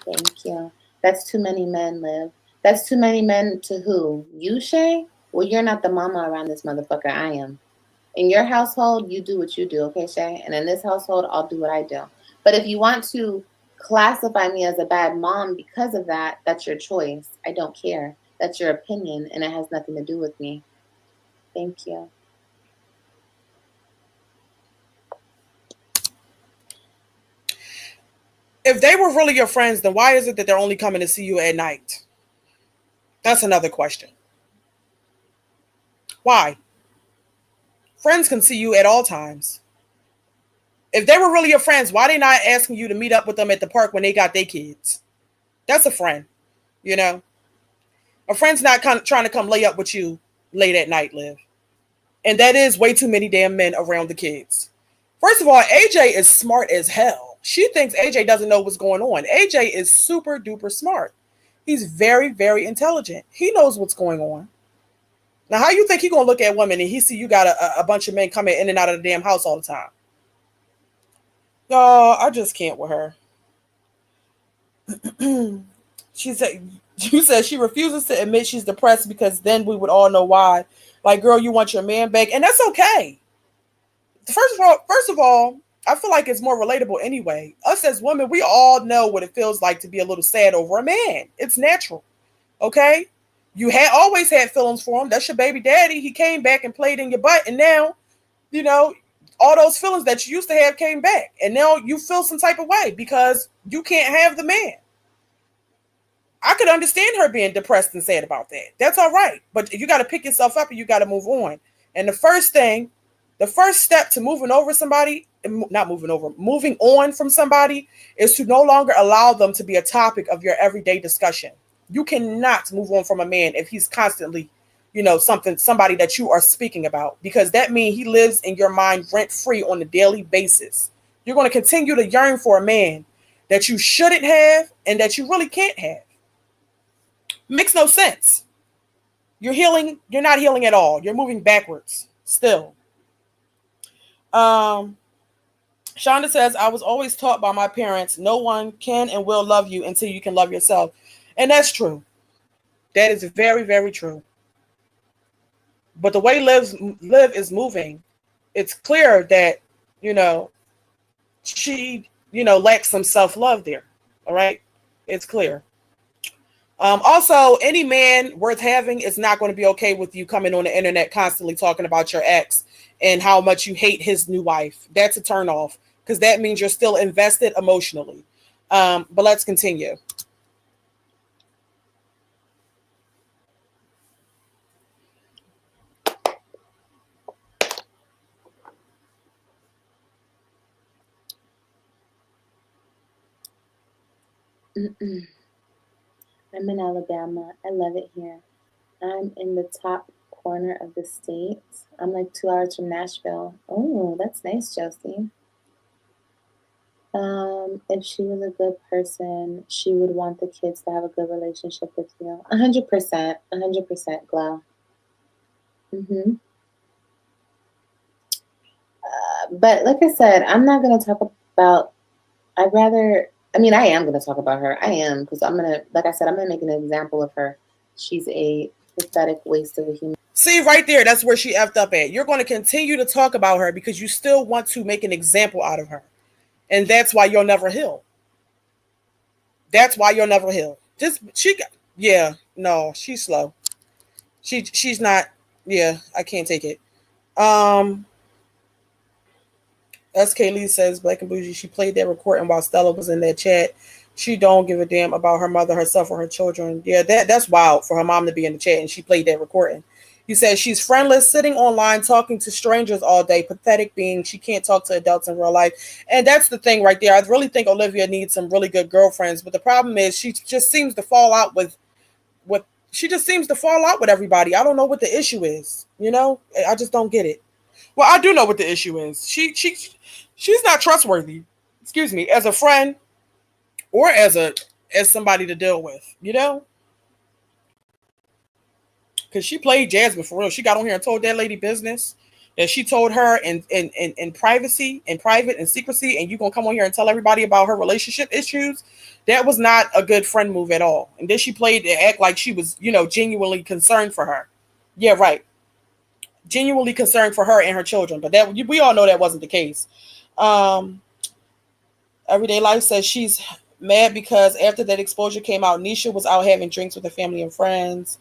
Speaker 2: Thank you. That's too many men, Liv. That's too many men to who? You, Shay? Well, you're not the mama around this motherfucker. I am. In your household, you do what you do, okay, Shay? And in this household, I'll do what I do. But if you want to classify me as a bad mom because of that, that's your choice. I don't care. That's your opinion, and it has nothing to do with me. Thank you.
Speaker 1: If they were really your friends, then why is it that they're only coming to see you at night? That's another question. Why? Friends can see you at all times. If they were really your friends, why they not asking you to meet up with them at the park when they got their kids? That's a friend, A friend's not trying to come lay up with you late at night, Liv. And that is way too many damn men around the kids. First of all, AJ is smart as hell. She thinks AJ doesn't know what's going on. AJ is super duper smart. He's very, very intelligent. He knows what's going on. Now, how you think he gonna look at women and he see you got a bunch of men coming in and out of the damn house all the time? Oh, I just can't with her. You said she refuses to admit she's depressed because then we would all know why. Like, girl, you want your man back, and that's okay. First of all, I feel like it's more relatable anyway. Us as women, we all know what it feels like to be a little sad over a man. It's natural, okay? You always had feelings for him. That's your baby daddy. He came back and played in your butt, and now, all those feelings that you used to have came back, and now you feel some type of way because you can't have the man. I could understand her being depressed and sad about that. That's all right. But you got to pick yourself up and you got to move on. And the first step to moving on from somebody is to no longer allow them to be a topic of your everyday discussion. You cannot move on from a man if he's constantly, somebody that you are speaking about, because that means he lives in your mind rent free on a daily basis. You're going to continue to yearn for a man that you shouldn't have and that you really can't have. Makes no sense. You're not healing at all. You're moving backwards still. Shonda says, I was always taught by my parents, no one can and will love you until you can love yourself. And that's true. That is very, very true. But the way Liv is moving, it's clear that, you know, she, lacks some self-love there. All right? It's clear. Also, any man worth having is not going to be okay with you coming on the internet constantly talking about your ex and how much you hate his new wife. That's a turnoff because that means you're still invested emotionally. But let's continue.
Speaker 2: I'm in Alabama. I love it here. I'm in the top corner of the state. I'm like 2 hours from Nashville. Oh, that's nice, Josie. If she was a good person, she would want the kids to have a good relationship with you. 100%, 100%, Glow. hmm But like I said, I'm not gonna talk about. I'd rather. I mean, I am gonna talk about her. I am because I'm gonna, like I said, I'm gonna make an example of her. She's a pathetic waste of a human.
Speaker 1: See, right there, that's where she effed up at. You're going to continue to talk about her because you still want to make an example out of her. And that's why you'll never heal. That's why you'll never heal. Yeah, no, she's slow. She's not. Yeah, I can't take it. Um, SK Lee says Black and Bougie. She played that recording while Stella was in that chat. She don't give a damn about her mother, herself, or her children. Yeah, that's wild for her mom to be in the chat and she played that recording. He says she's friendless, sitting online, talking to strangers all day. Pathetic being. She can't talk to adults in real life. And that's the thing right there. I really think Olivia needs some really good girlfriends. But the problem is she just seems to fall out with she just seems to fall out with everybody. I don't know what the issue is. I just don't get it. Well, I do know what the issue is. She's not trustworthy. Excuse me, as a friend or as somebody to deal with. Because she played Jasmine for real. She got on here and told that lady business that she told her in privacy, in private, and secrecy, and you gonna come on here and tell everybody about her relationship issues. That was not a good friend move at all. And then she played to act like she was, genuinely concerned for her. Yeah, right. Genuinely concerned for her and her children. But that we all know that wasn't the case. Um, Everyday Life says she's mad because after that exposure came out, Nisha was out having drinks with her family and friends.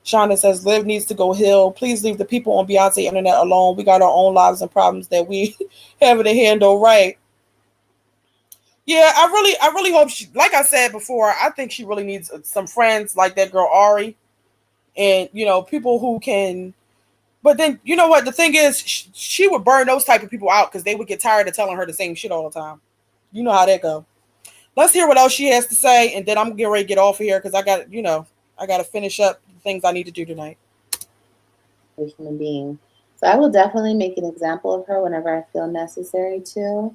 Speaker 1: Shonda says Liv needs to go heal. Please leave the people on Beyonce internet alone. We got our own lives and problems that we having to handle right. Yeah, I really hope she, like I said before, I think she really needs some friends like that girl Ari, and people who can. But then you know what the thing is, she would burn those type of people out because they would get tired of telling her the same shit all the time. You know how that go. Let's hear what else she has to say, and then I'm getting ready to get off of here because I got to finish up the things I need to do tonight.
Speaker 2: A human being. So I will definitely make an example of her whenever I feel necessary to.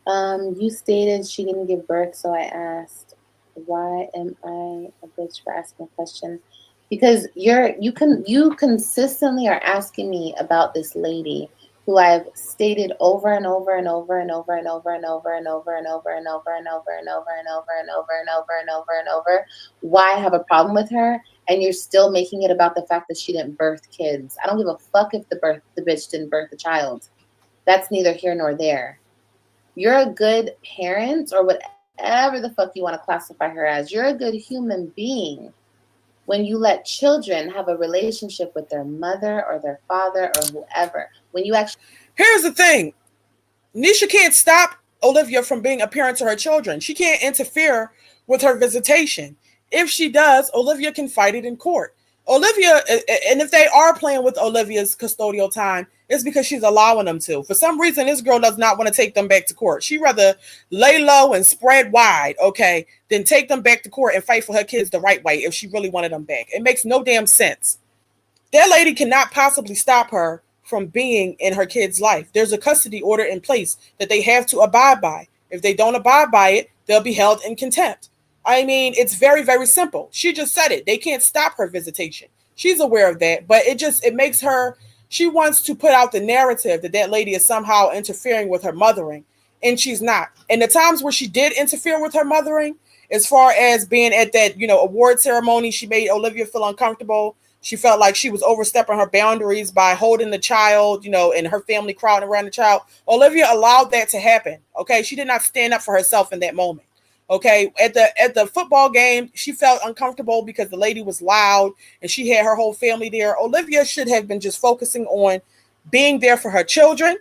Speaker 2: You stated she didn't give birth, so I asked, why am I a bitch for asking a question? Because you consistently are asking me about this lady who I've stated over and over and over and over and over and over and over and over and over and over and over and over and over and over and over and over why I have a problem with her, and you're still making it about the fact that she didn't birth kids. I don't give a fuck if the bitch didn't birth a child. That's neither here nor there. You're a good parent or whatever the fuck you want to classify her as. You're a good human being when you let children have a relationship with their mother or their father or whoever. When you actually.
Speaker 1: Here's the thing. Nisha can't stop Olivia from being a parent to her children. She can't interfere with her visitation. If she does, Olivia can fight it in court. Olivia, and if they are playing with Olivia's custodial time, it's because she's allowing them to. For some reason, this girl does not want to take them back to court. She'd rather lay low and spread wide, okay, than take them back to court and fight for her kids the right way if she really wanted them back. It makes no damn sense. That lady cannot possibly stop her from being in her kid's life. There's a custody order in place that they have to abide by. If they don't abide by it, they'll be held in contempt. I mean, it's very, very simple. She just said it. They can't stop her visitation. She's aware of that, but it makes her, she wants to put out the narrative that that lady is somehow interfering with her mothering. and she's not. And the times where she did interfere with her mothering, as far as being at that, award ceremony, she made Olivia feel uncomfortable. She felt like she was overstepping her boundaries by holding the child, and her family crowding around the child. Olivia allowed that to happen. Okay. She did not stand up for herself in that moment. Okay. At the football game, she felt uncomfortable because the lady was loud and she had her whole family there. Olivia should have been just focusing on being there for her children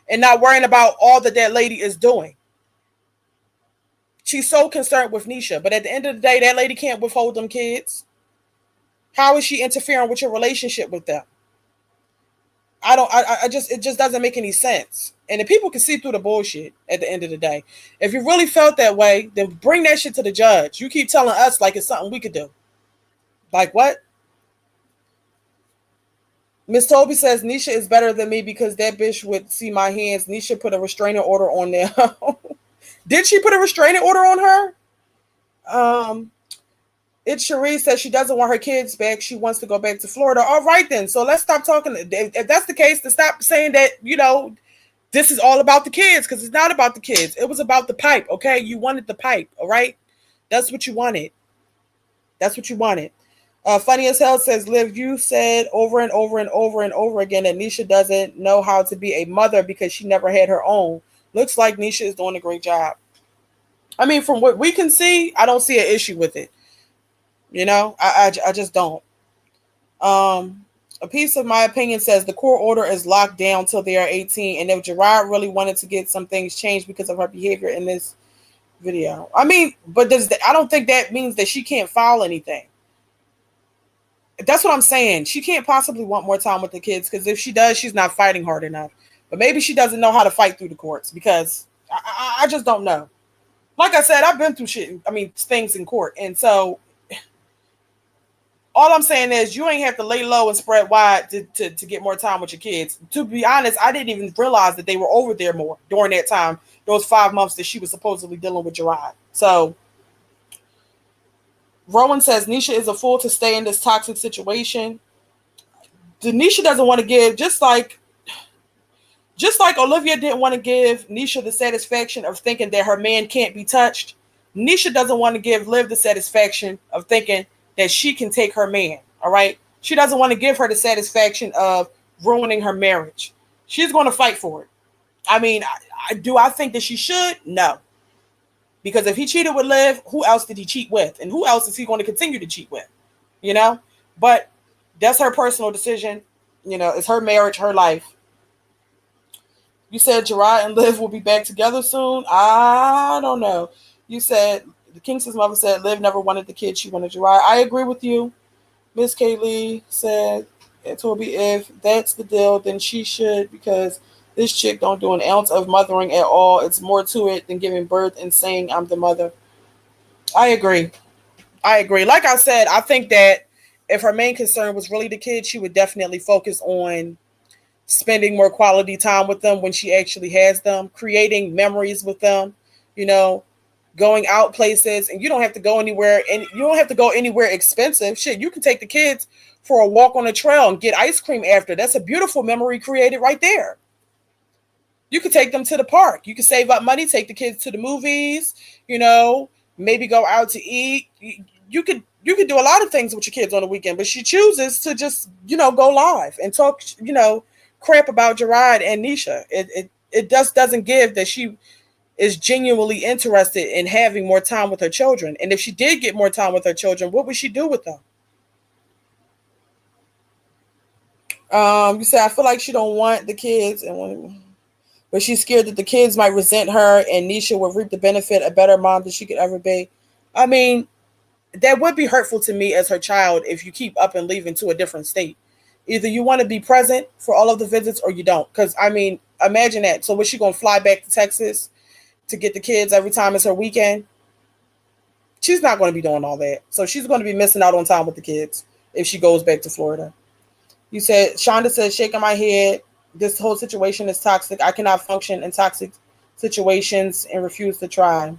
Speaker 1: and not worrying about all that lady is doing. She's so concerned with Nisha, but at the end of the day, that lady can't withhold them kids. How is she interfering with your relationship with them? I don't. I just it just doesn't make any sense. And if people can see through the bullshit at the end of the day, if you really felt that way, then bring that shit to the judge. You keep telling us like it's something we could do. Like what? Miss Toby says Nisha is better than me because that bitch would see my hands. Nisha put a restraining order on there. Did she put a restraining order on her? It's Cherie says she doesn't want her kids back. She wants to go back to Florida. All right, then. So let's stop talking. If that's the case, to stop saying that, this is all about the kids, because it's not about the kids. It was about the pipe, okay? You wanted the pipe, all right? That's what you wanted. That's what you wanted. Funny as hell says, Liv, you said over and over and over and over again that Nisha doesn't know how to be a mother because she never had her own. Looks like Nisha is doing a great job. I mean, from what we can see, I don't see an issue with it. I just don't. A piece of my opinion says the court order is locked down till they are 18. And if Jerrod really wanted to get some things changed because of her behavior in this video, I mean, but I don't think that means that she can't file anything. That's what I'm saying. She can't possibly want more time with the kids, because if she does, she's not fighting hard enough. But maybe she doesn't know how to fight through the courts, because I just don't know. Like I said, I've been through things in court. And so all I'm saying is you ain't have to lay low and spread wide to get more time with your kids. To be honest, I didn't even realize that they were over there more during that time, those 5 months that she was supposedly dealing with Jerrod. So Rowan says Nisha is a fool to stay in this toxic situation. Nisha doesn't want to give, just like Olivia didn't want to give Nisha the satisfaction of thinking that her man can't be touched. Nisha doesn't want to give Liv the satisfaction of thinking that she can take her man. All right. She doesn't want to give her the satisfaction of ruining her marriage. She's going to fight for it. I mean, do I think that she should? No. Because if he cheated with Liv, who else did he cheat with? And who else is he going to continue to cheat with? But that's her personal decision. It's her marriage, her life. You said Jerrod and Liv will be back together soon. I don't know. You said the Kingston's mother said Liv never wanted the kid. She wanted Jerrod. I agree with you. Miss Kaylee said, Toby, if that's the deal, then she should, because this chick don't do an ounce of mothering at all. It's more to it than giving birth and saying I'm the mother. I agree. Like I said, I think that if her main concern was really the kid, she would definitely focus on spending more quality time with them when she actually has them, creating memories with them, going out places. And you don't have to go anywhere, and you don't have to go anywhere expensive. Shit, you can take the kids for a walk on a trail and get ice cream after. That's a beautiful memory created right there. You could take them to the park. You could save up money, take the kids to the movies, maybe go out to eat. You could do a lot of things with your kids on the weekend, but she chooses to just, go live and talk, crap about Jerrod and Nisha. It just doesn't give that she is genuinely interested in having more time with her children. And if she did get more time with her children, what would she do with them? You said, I feel like she don't want the kids, but she's scared that the kids might resent her and Nisha will reap the benefit, a better mom than she could ever be. I mean, that would be hurtful to me as her child if you keep up and leaving to a different state. Either you want to be present for all of the visits or you don't. Because, imagine that. So was she going to fly back to Texas to get the kids every time it's her weekend? She's not going to be doing all that. So she's going to be missing out on time with the kids if she goes back to Florida. You said, Shonda says, shaking my head, this whole situation is toxic. I cannot function in toxic situations and refuse to try.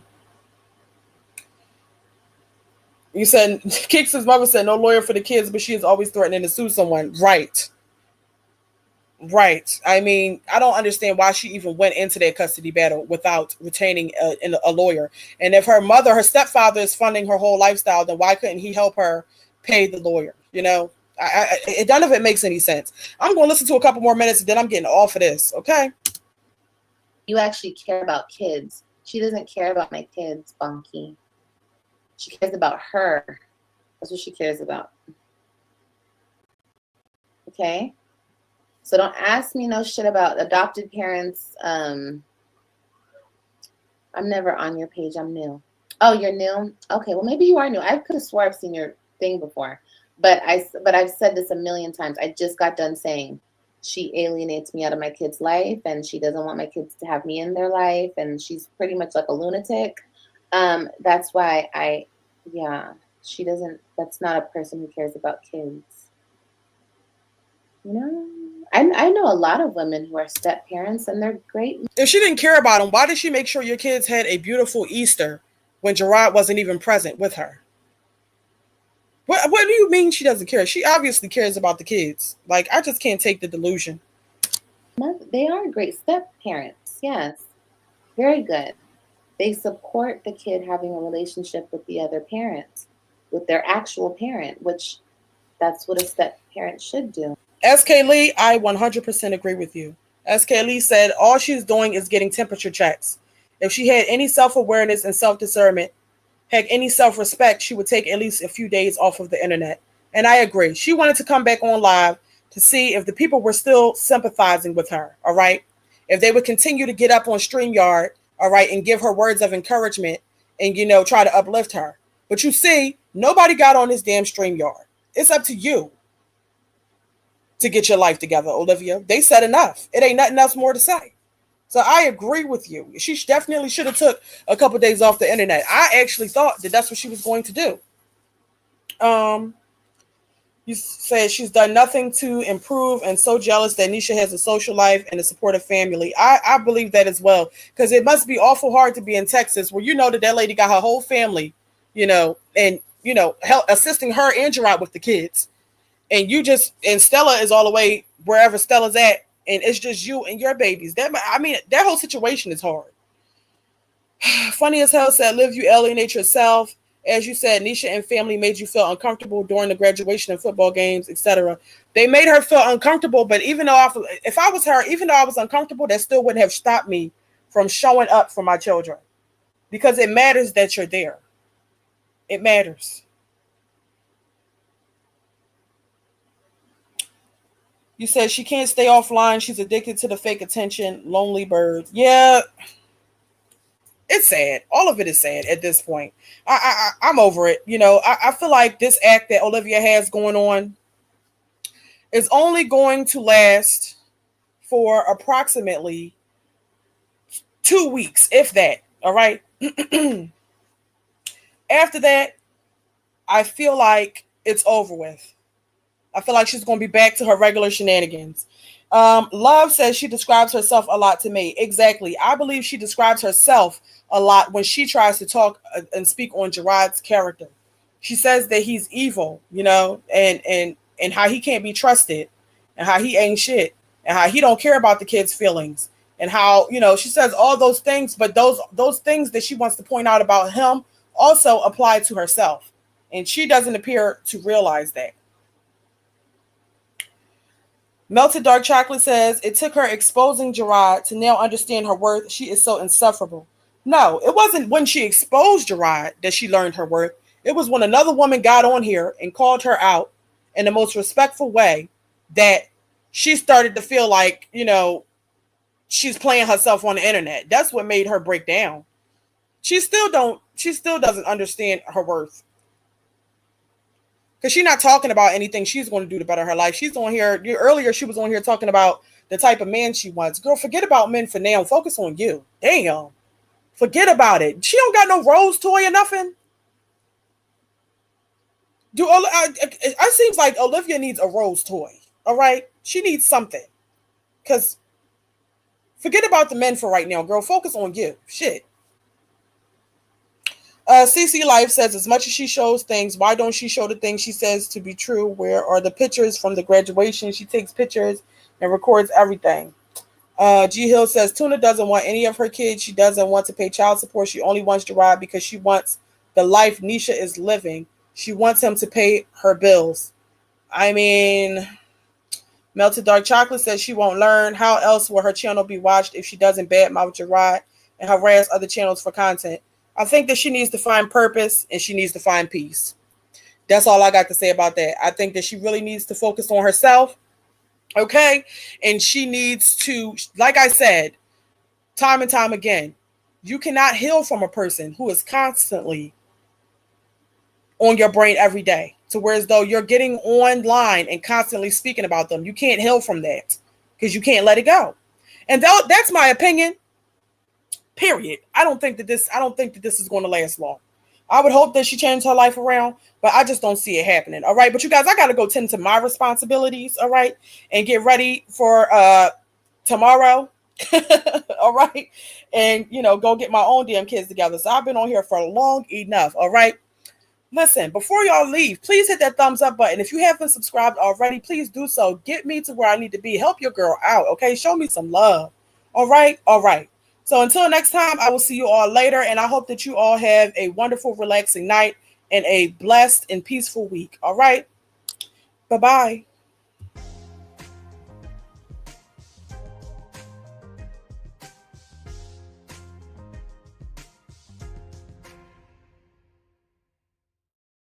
Speaker 1: You said, Kix's mother said, no lawyer for the kids, but she is always threatening to sue someone. Right. Right. I mean, I don't understand why she even went into that custody battle without retaining a lawyer. And if her mother, her stepfather, is funding her whole lifestyle, then why couldn't he help her pay the lawyer? You know, none of it makes any sense. I'm going to listen to a couple more minutes, and then I'm getting off of this. Okay.
Speaker 2: You actually care about kids. She doesn't care about my kids, Bonky. She cares about her. That's what she cares about. Okay? So don't ask me no shit about adopted parents. I'm never on your page. I'm new. Oh, you're new? Okay, well, maybe you are new. I could have swore I've seen your thing before. But I've said this a million times. I just got done saying she alienates me out of my kid's life, and she doesn't want my kids to have me in their life, and she's pretty much like a lunatic. That's why she doesn't, that's not a person who cares about kids. You know, I know a lot of women who are step parents, and they're great.
Speaker 1: If she didn't care about them, why did she make sure your kids had a beautiful Easter when Jerrod wasn't even present with her? What do you mean she doesn't care? She obviously cares about the kids. Like, I just can't take the delusion.
Speaker 2: They are great step parents. Yes. Very good. They support the kid having a relationship with the other parent, with their actual parent, which that's what a step parent should do.
Speaker 1: SK Lee, I 100% agree with you. SK Lee said all she's doing is getting temperature checks. If she had any self-awareness and self-discernment, heck, any self-respect, she would take at least a few days off of the internet. And I agree. She wanted to come back on live to see if the people were still sympathizing with her, all right? If they would continue to get up on StreamYard, all right, and give her words of encouragement and, try to uplift her. But you see, nobody got on this damn StreamYard. It's up to you to get your life together, Olivia. They said enough. It ain't nothing else more to say. So I agree with you. She definitely should have took a couple of days off the internet. I actually thought that that's what she was going to do. You said she's done nothing to improve and so jealous that Nisha has a social life and a supportive family. I believe that as well, because it must be awful hard to be in Texas where that lady got her whole family, and, assisting her and Jerrod with the kids. And Stella is all the way wherever Stella's at, and it's just you and your babies. That whole situation is hard. Funny as hell said, Liv, you alienate yourself. As you said, Nisha and family made you feel uncomfortable during the graduation and football games, etc. They made her feel uncomfortable, but if I was her, even though I was uncomfortable, that still wouldn't have stopped me from showing up for my children, because it matters that you're there. It matters. You said she can't stay offline. She's addicted to the fake attention. Lonely bird. Yeah, it's sad. All of it is sad at this point. I'm over it. I feel like this act that Olivia has going on is only going to last for approximately 2 weeks, if that. All right. After that, I feel like it's over with. I feel like she's going to be back to her regular shenanigans. Love says she describes herself a lot to me. Exactly. I believe she describes herself a lot when she tries to talk and speak on Jerrod's character. She says that he's evil, and how he can't be trusted, and how he ain't shit, and how he don't care about the kids' feelings, and how, she says all those things, but those things that she wants to point out about him also apply to herself. And she doesn't appear to realize that. Melted Dark Chocolate says, it took her exposing Jerrod to now understand her worth. She is so insufferable. No, it wasn't when she exposed Jerrod that she learned her worth. It was when another woman got on here and called her out in the most respectful way that she started to feel like, she's playing herself on the internet. That's what made her break down. She still doesn't understand her worth. Because she's not talking about anything she's going to do to better her life. She's on here. Earlier, she was on here talking about the type of man she wants. Girl, forget about men for now. Focus on you. Damn. Forget about it. She don't got no rose toy or nothing. It seems like Olivia needs a rose toy. All right? She needs something. Because forget about the men for right now, girl. Focus on you. Shit. CC Life says, as much as she shows things, why don't she show the things she says to be true? Where are the pictures from the graduation? She takes pictures and records everything. G Hill says Tuna doesn't want any of her kids. She doesn't want to pay child support. She only wants Jerrod because she wants the life Nisha is living. She wants him to pay her bills. I mean, Melted Dark Chocolate says she won't learn. How else will her channel be watched if she doesn't badmouth Jerrod and harass other channels for content? I think that she needs to find purpose and she needs to find peace. That's all I got to say about that. I think that she really needs to focus on herself. Okay. And she needs to, like I said, time and time again, you cannot heal from a person who is constantly on your brain every day, to where as though you're getting online and constantly speaking about them. You can't heal from that because you can't let it go. And that's my opinion. Period. I don't think that this is going to last long. I would hope that she changed her life around, but I just don't see it happening. All right. But you guys, I got to go tend to my responsibilities. All right. And get ready for tomorrow. All right. And, go get my own damn kids together. So I've been on here for long enough. All right. Listen, before y'all leave, please hit that thumbs up button. If you haven't subscribed already, please do so. Get me to where I need to be. Help your girl out. Okay. Show me some love. All right. All right. So until next time, I will see you all later. And I hope that you all have a wonderful, relaxing night and a blessed and peaceful week. All right. Bye-bye.